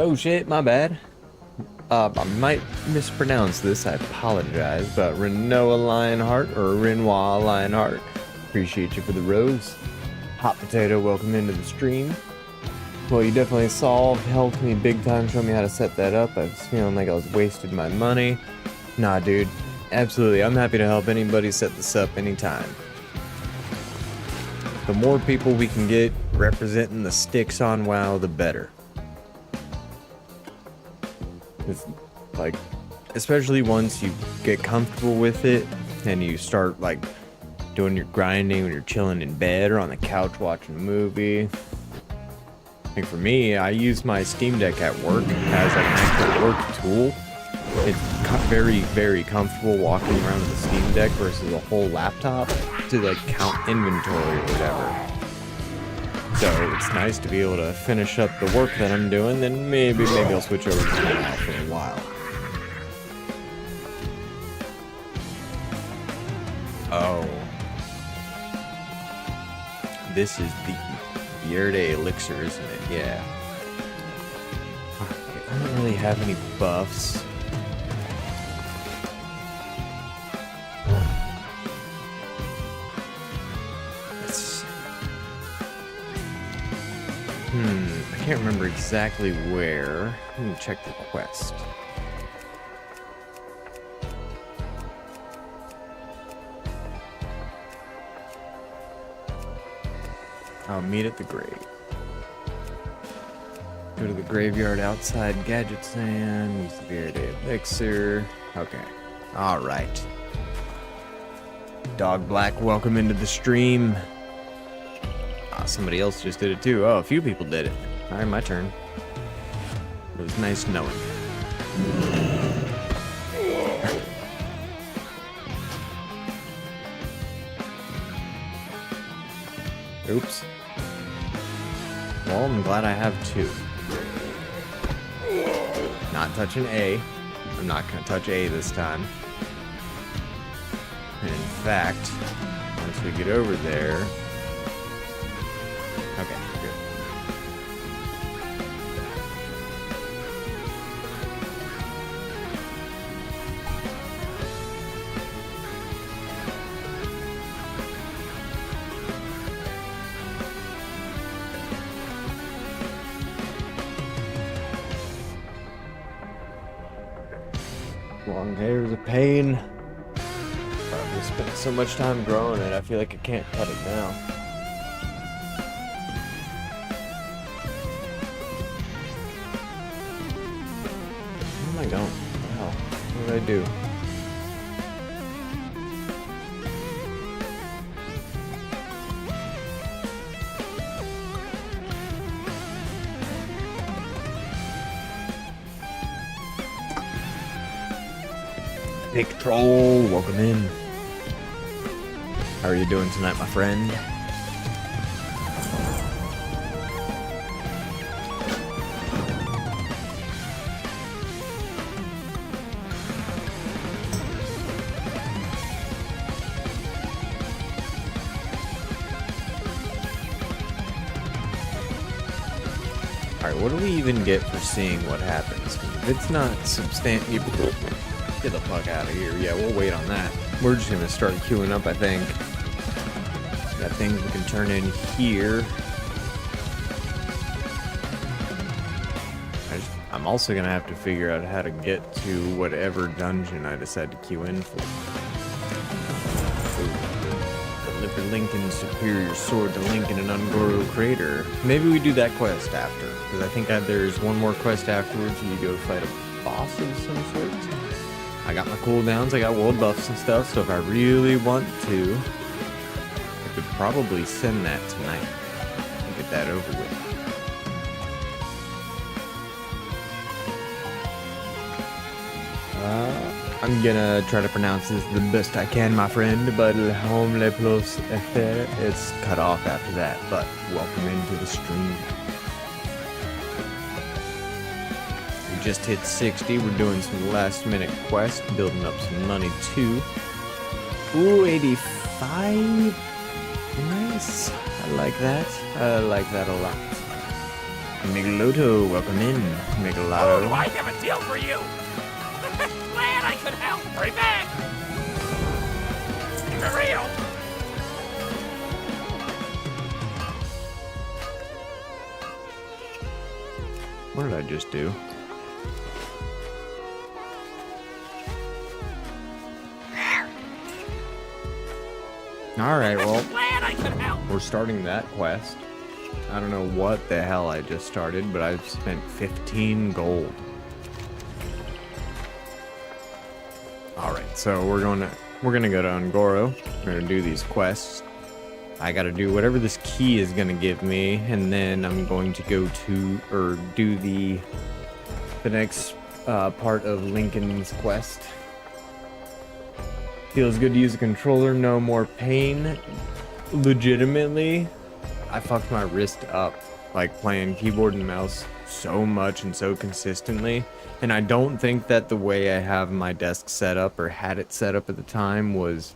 Oh shit, my bad. I might mispronounce this, I apologize, but Renoa Lionheart, or Renoir Lionheart, appreciate you for the rose. Hot Potato, welcome into the stream. Well, you definitely helped me big time, show me how to set that up. I was feeling like I was wasting my money. Nah, dude, absolutely, I'm happy to help anybody set this up anytime. The more people we can get representing the sticks on WoW, the better. It's like, especially once you get comfortable with it and you start like doing your grinding when you're chilling in bed or on the couch watching a movie. Like for me, I use my Steam Deck at work as an actual work tool. It's very, very comfortable walking around with a Steam Deck versus a whole laptop to like count inventory or whatever. So it's nice to be able to finish up the work that I'm doing, then maybe I'll switch over to WoW for a while. Oh. This is the Verde Elixir, isn't it? Yeah. Okay, I don't really have any buffs. I can't remember exactly where. Let me check the quest. I'll meet at the grave. Go to the graveyard outside Gadget Stand, use the Verde Elixir. Okay. Alright. Dog Black, welcome into the stream. Somebody else just did it too. Oh, a few people did it. Alright, my turn. It was nice knowing. Oops. Well, I'm glad I have two. Not touching A. I'm not gonna touch A this time. And in fact, once we get over there... Okay, good. Long hair is a pain. Probably spent so much time growing it, I feel like I can't cut it now. I don't. Wow. What did I do? Big Troll, welcome in. How are you doing tonight, my friend? Alright, what do we even get for seeing what happens? If it's not substantial, get the fuck out of here. Yeah, we'll wait on that. We're just gonna start queuing up, I think. Got things we can turn in here. I'm also gonna have to figure out how to get to whatever dungeon I decide to queue in for. Deliver Lincoln's superior sword to Lincoln and Ungoro Crater. Maybe we do that quest after, because I think there's one more quest afterwards and you go fight a boss of some sort. I got my cooldowns, I got world buffs and stuff, so if I really want to, I could probably send that tonight and get that over with. I'm gonna try to pronounce this the best I can, my friend, but home le plus affaire, it's cut off after that, but welcome into the stream. We just hit 60, we're doing some last minute quests, building up some money too. Ooh, 85, nice, I like that a lot. Migueloto, welcome in. Oh, do Migueloto. I have a deal for you? Glad I could help. Hurry back. Keep it real. What did I just do? Alright, well, Glad I could help. we're starting that quest. I don't know what the hell I just started, but I've spent 15 gold. Alright, so we're gonna go to Ungoro. We're gonna do these quests. I gotta do whatever this key is gonna give me, and then I'm going to go to, or do the next part of Lincoln's quest. Feels good to use a controller, no more pain. Legitimately, I fucked my wrist up, like playing keyboard and mouse so much and so consistently. And I don't think that the way I have my desk set up, or had it set up at the time, was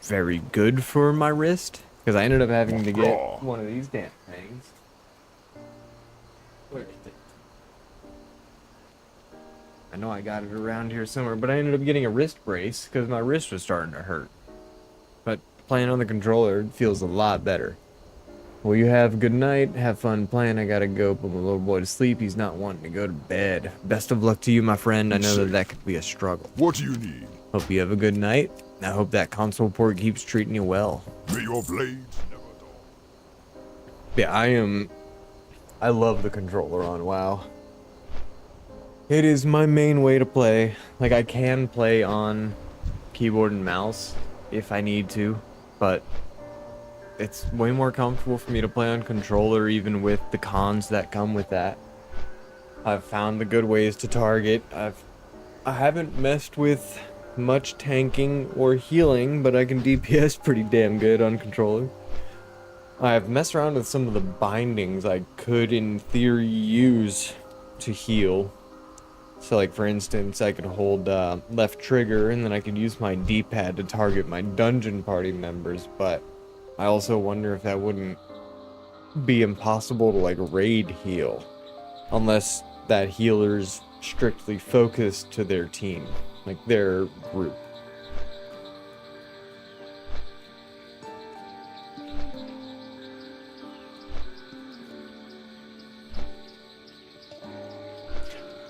very good for my wrist. Because I ended up having to get one of these damn things. Where is it? I know I got it around here somewhere, but I ended up getting a wrist brace because my wrist was starting to hurt. But playing on the controller feels a lot better. Well, you have a good night. Have fun playing. I gotta go put my little boy to sleep. He's not wanting to go to bed. Best of luck to you, my friend. I know that could be a struggle. What do you need? Hope you have a good night. I hope that console port keeps treating you well. May your blades never dull. Yeah, I love the controller on WoW. It is my main way to play. Like, I can play on keyboard and mouse if I need to, but it's way more comfortable for me to play on controller, even with the cons that come with that. I've found the good ways to target. I haven't messed with much tanking or healing, but I can DPS pretty damn good on controller. I've messed around with some of the bindings I could, in theory, use to heal. So, like, for instance, I could hold left trigger, and then I could use my D-pad to target my dungeon party members, but I also wonder if that wouldn't be impossible to, like, raid heal, unless that healer's strictly focused to their team, like their group.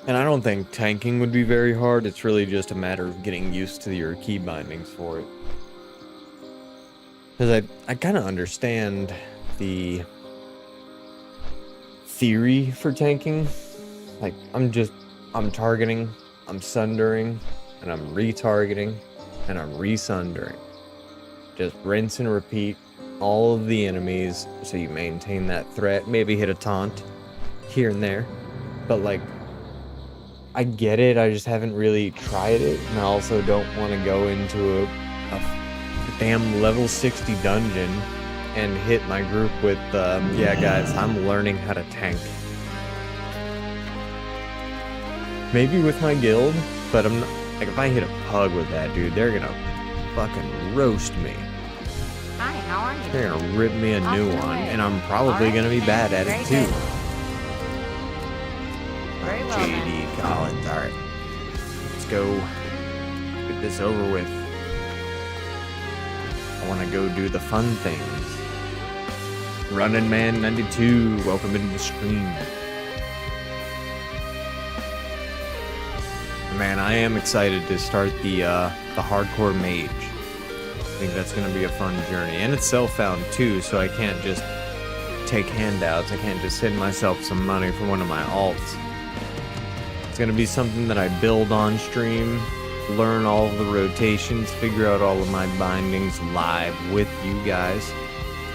And I don't think tanking would be very hard. It's really just a matter of getting used to your key bindings for it. Because I kind of understand the theory for tanking. Like, I'm targeting, I'm sundering, and I'm retargeting, and I'm resundering. Just rinse and repeat all of the enemies so you maintain that threat. Maybe hit a taunt here and there. But, like, I get it, I just haven't really tried it, and I also don't want to go into a damn level 60 dungeon and hit my group with, yeah guys, I'm learning how to tank. Maybe with my guild, but I'm not, like, if I hit a pug with that dude, they're gonna fucking roast me. Hi, how are you? They're gonna rip me a new one, and I'm probably gonna be bad at it too. Very well, then. JD Collins, alright. Let's go get this over with. I want to go do the fun things. Running Man 92, welcome into the stream. Man, I am excited to start the hardcore mage. I think that's going to be a fun journey. And it's self-found too, so I can't just take handouts. I can't just send myself some money for one of my alts. It's going to be something that I build on stream, learn all of the rotations, figure out all of my bindings live with you guys.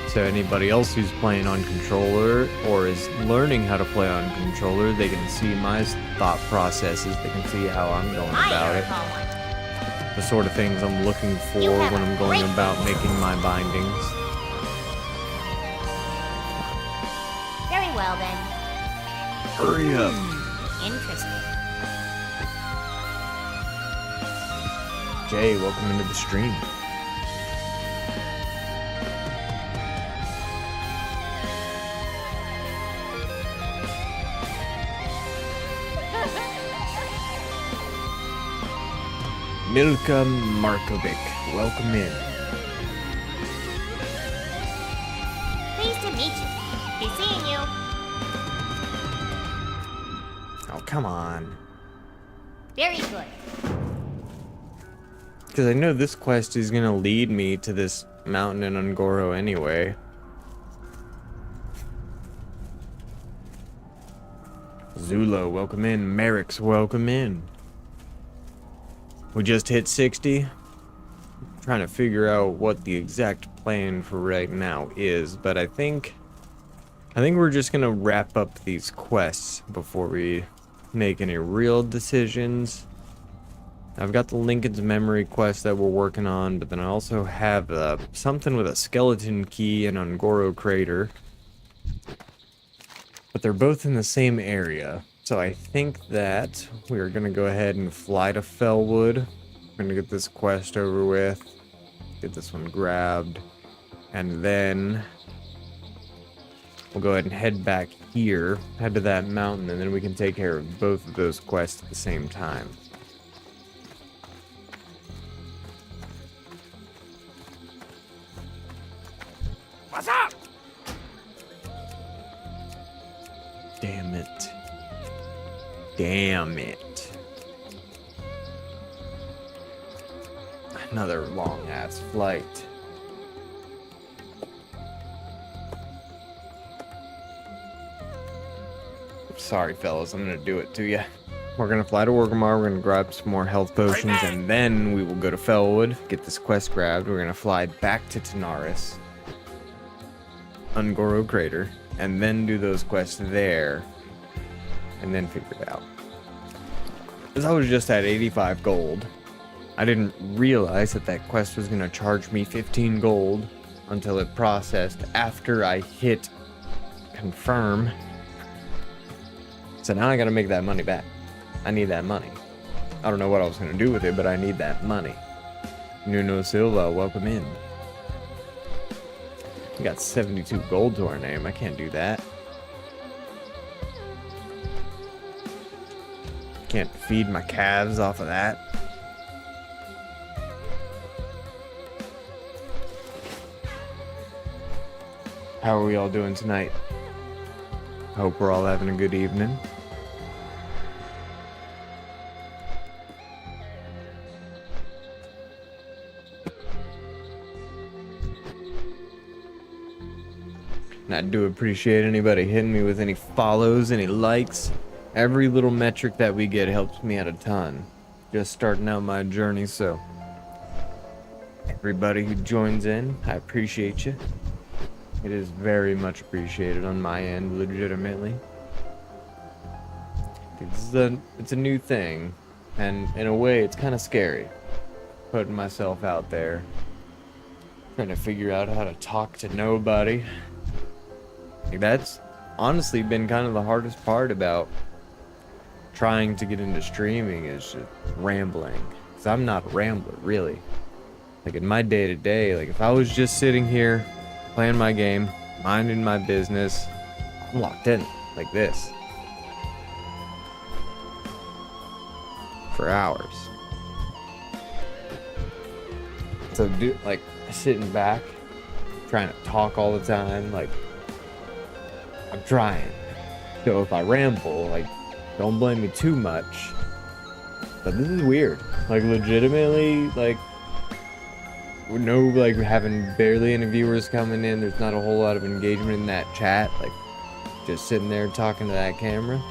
So anybody else who's playing on controller or is learning how to play on controller, they can see my thought processes, they can see how I'm going about it. The sort of things I'm looking for when I'm going about making my bindings. Very well, then. Hurry up. Interesting. Jay, welcome into the stream. Milka Markovic, welcome in. Pleased to meet you. Be seeing you. Oh, come on. Very good. Because I know this quest is going to lead me to this mountain in Ungoro anyway. Zulo, welcome in. Merrick's, welcome in. We just hit 60. Trying to figure out what the exact plan for right now is, but I think we're just gonna wrap up these quests before we make any real decisions. I've got the Lincoln's Memory quest that we're working on, but then I also have something with a skeleton key and Ungoro Crater. But they're both in the same area, so I think that we're gonna go ahead and fly to Fellwood. We're gonna get this quest over with, get this one grabbed, and then we'll go ahead and head back here, head to that mountain, and then we can take care of both of those quests at the same time. What's up? Damn it. Damn it. Another long-ass flight. Sorry, fellas, I'm gonna do it to you. We're gonna fly to Orgrimmar, we're gonna grab some more health potions, and then we will go to Fellwood, get this quest grabbed. We're gonna fly back to Tanaris, Ungoro Crater, and then do those quests there, and then figure it out. Because I was just at 85 gold. I didn't realize that that quest was gonna charge me 15 gold until it processed after I hit confirm. So now I gotta make that money back. I need that money. I don't know what I was gonna do with it, but I need that money. Nuno Silva, welcome in. We got 72 gold to our name. I can't do that. Can't feed my calves off of that. How are we all doing tonight? Hope we're all having a good evening. And I do appreciate anybody hitting me with any follows, any likes. Every little metric that we get helps me out a ton. Just starting out my journey, so everybody who joins in, I appreciate you. It is very much appreciated on my end, legitimately. It's a new thing, and in a way, it's kind of scary. Putting myself out there, trying to figure out how to talk to nobody. Like, that's honestly been kind of the hardest part about trying to get into streaming, is just rambling. Because I'm not a rambler, really. Like, in my day-to-day, like, if I was just sitting here, playing my game, minding my business, I'm locked in, like this. For hours. So, like, sitting back, trying to talk all the time, like, I'm trying. So if I ramble, like, don't blame me too much. But this is weird. Like, legitimately, like, no, like, having barely any viewers coming in. There's not a whole lot of engagement in that chat. Like, just sitting there talking to that camera.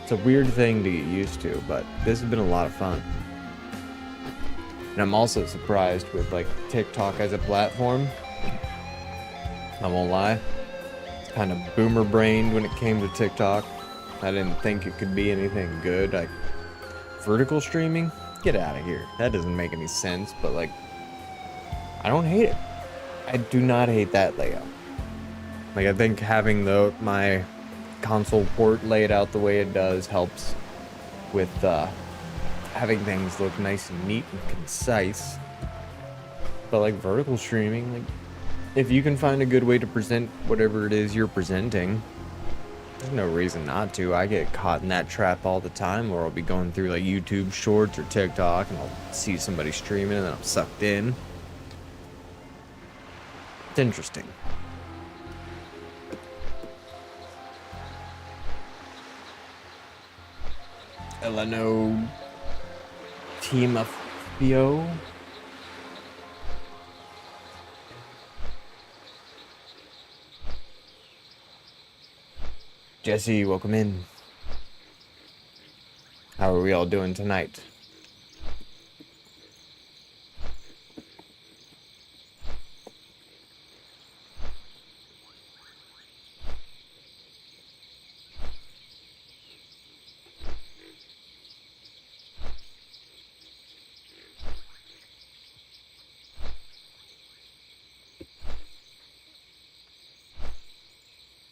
It's a weird thing to get used to, but this has been a lot of fun. And I'm also surprised with, like, TikTok as a platform. I won't lie. Kind of boomer brained when it came to TikTok. I didn't think it could be anything good. Like, vertical streaming? Get out of here. That doesn't make any sense, but, like, I don't hate it. I do not hate that layout. Like, I think having my console port laid out the way it does helps with having things look nice and neat and concise. But, like, vertical streaming, like, if you can find a good way to present whatever it is you're presenting, There's no reason not to. I get caught in that trap all the time where I'll be going through like YouTube shorts or TikTok and I'll see somebody streaming and then I'm sucked in. It's interesting. Eleno Timofeo. Jesse, welcome in. How are we all doing tonight?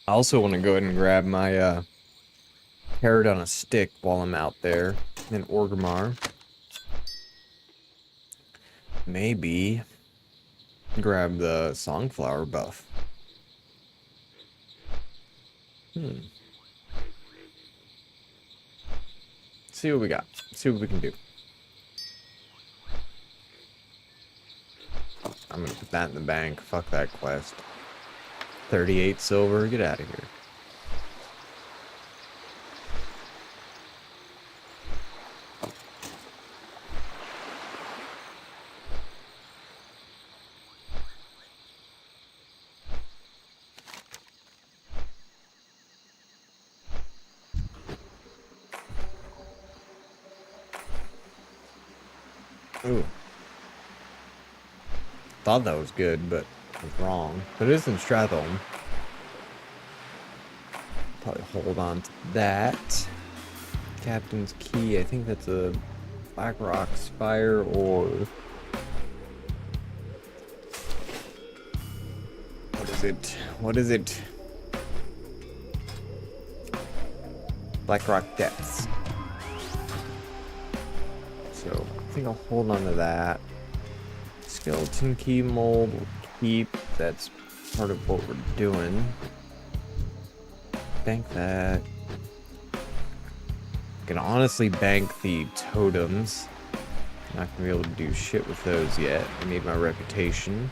I also want to go ahead and grab my carrot on a stick while I'm out there in Orgrimmar. Maybe grab the Songflower buff. See what we got. See what we can do. I'm gonna put that in the bank. Fuck that quest. 38 silver, get out of here. Ooh. Thought that was good, but I was wrong. But it is in Stratholme. Probably hold on to that. Captain's Key, I think that's a Blackrock Spire or... What is it? What is it? Blackrock Depths. So, I think I'll hold on to that. Skeleton Key mold will keep. That's part of what we're doing. Bank that. I can honestly bank the totems. I'm not gonna be able to do shit with those yet. I need my reputation.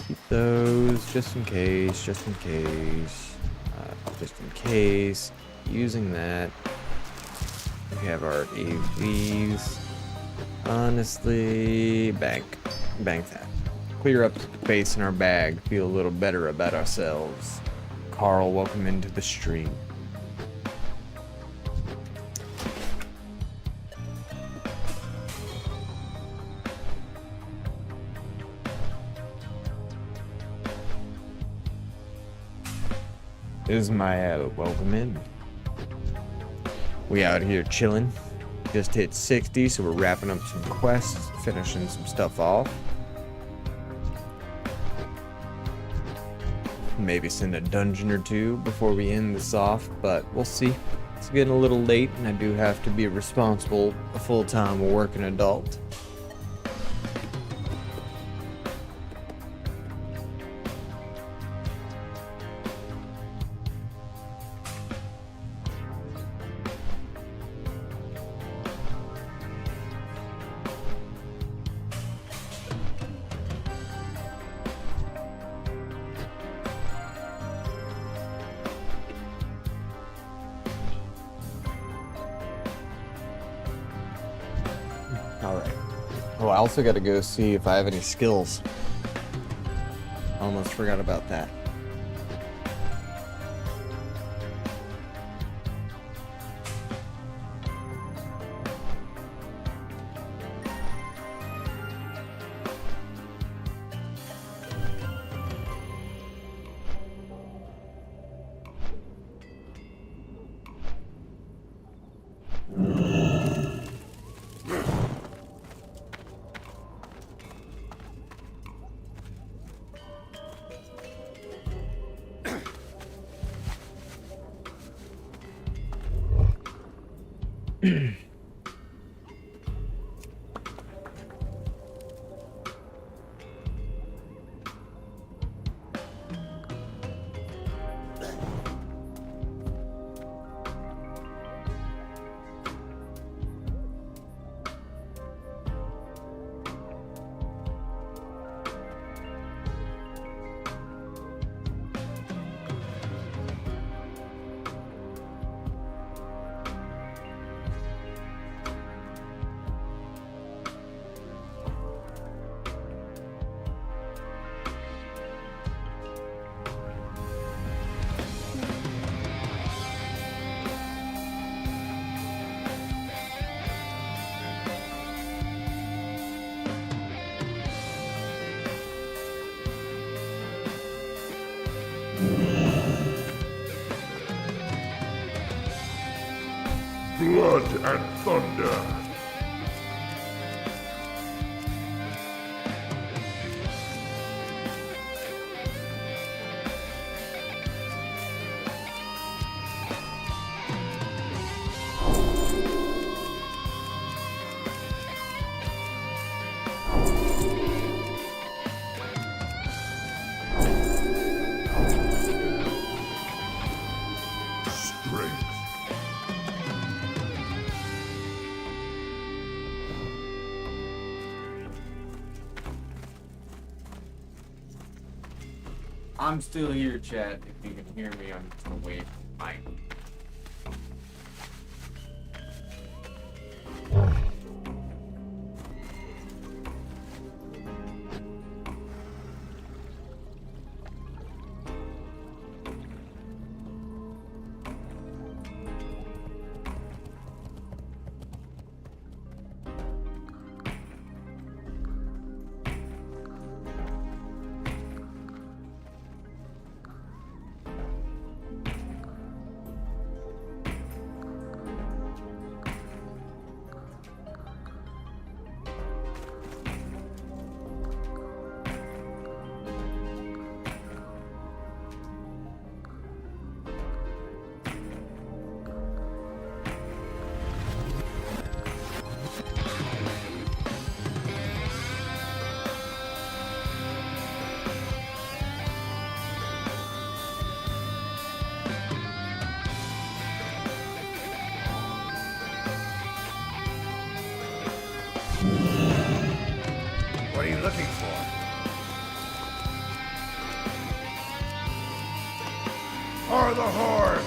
Keep those just in case, just in case. Just in case. Using that. We have our AVs. Honestly, bank that. Clear up space in our bag. Feel a little better about ourselves. Carl, welcome into the stream. Ismael, welcome in. We out here chilling. Just hit 60, so we're wrapping up some quests, finishing some stuff off. Maybe send a dungeon or two before we end this off, but we'll see. It's getting a little late, and I do have to be a responsible, a full-time working adult. Alright. Oh, I also gotta go see if I have any skills. Almost forgot about that. blood and thunder. Strength. I'm still here, chat. If you can hear me, I'm just away from the mic. What are you looking for? For the horse!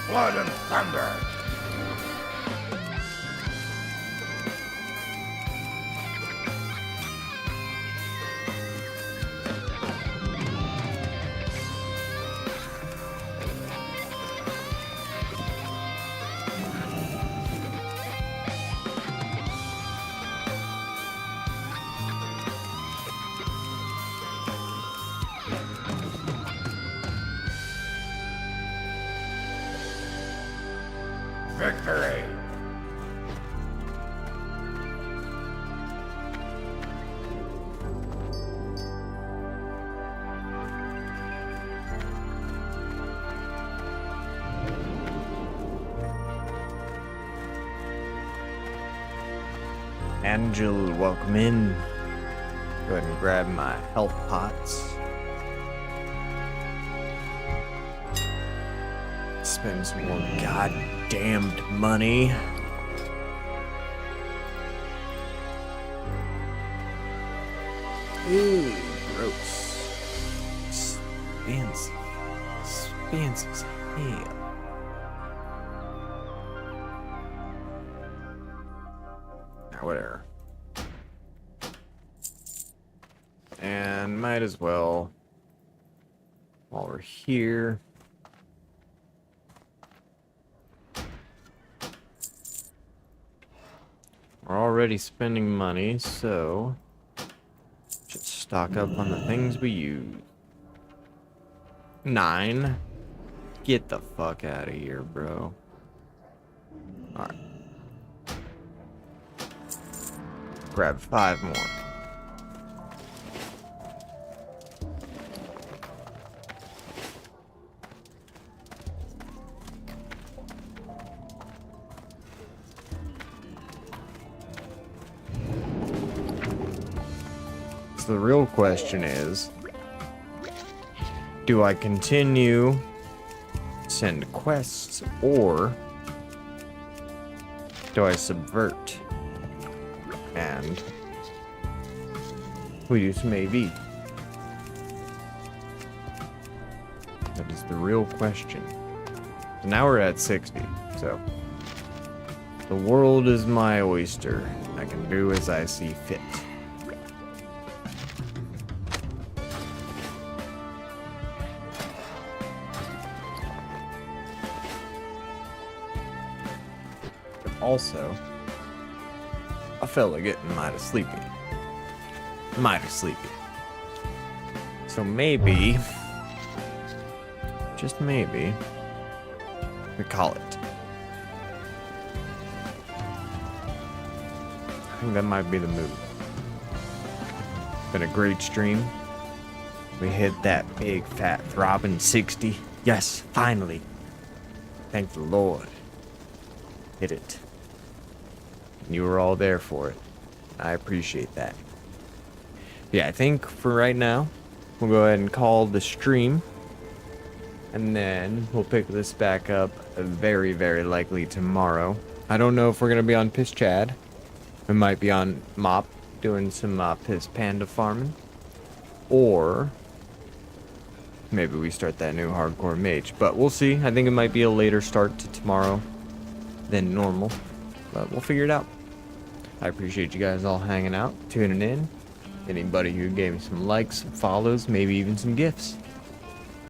Blood and thunder! Victory! Angel, welcome in. Go ahead and grab my health pots. Spend some more goddamned money. Ooh, gross. Fancy. Fancy as hell. Whatever. And might as well, while we're here, we're already spending money, so should stock up on the things we use. 9. Get the fuck out of here, bro. Alright. Grab 5 more. So the real question is, do I continue send quests, or do I subvert and we do some AV? That is the real question. Now we're at 60, so the world is my oyster. I can do as I see fit. But also, fella getting mighty sleepy. Mighty sleepy. So maybe, just maybe, we call it. I think that might be the move. Been a great stream. We hit that big fat throbbing 60. Yes, finally. Thank the Lord. Hit it. You were all there for it. I appreciate that. Yeah, I think for right now, we'll go ahead and call the stream. And then we'll pick this back up very, very likely tomorrow. I don't know if we're going to be on Piss Chad. We might be on Mop doing some Piss Panda farming. Or maybe we start that new hardcore mage. But we'll see. I think it might be a later start to tomorrow than normal. But we'll figure it out. I appreciate you guys all hanging out, tuning in. Anybody who gave me some likes, some follows, maybe even some gifts.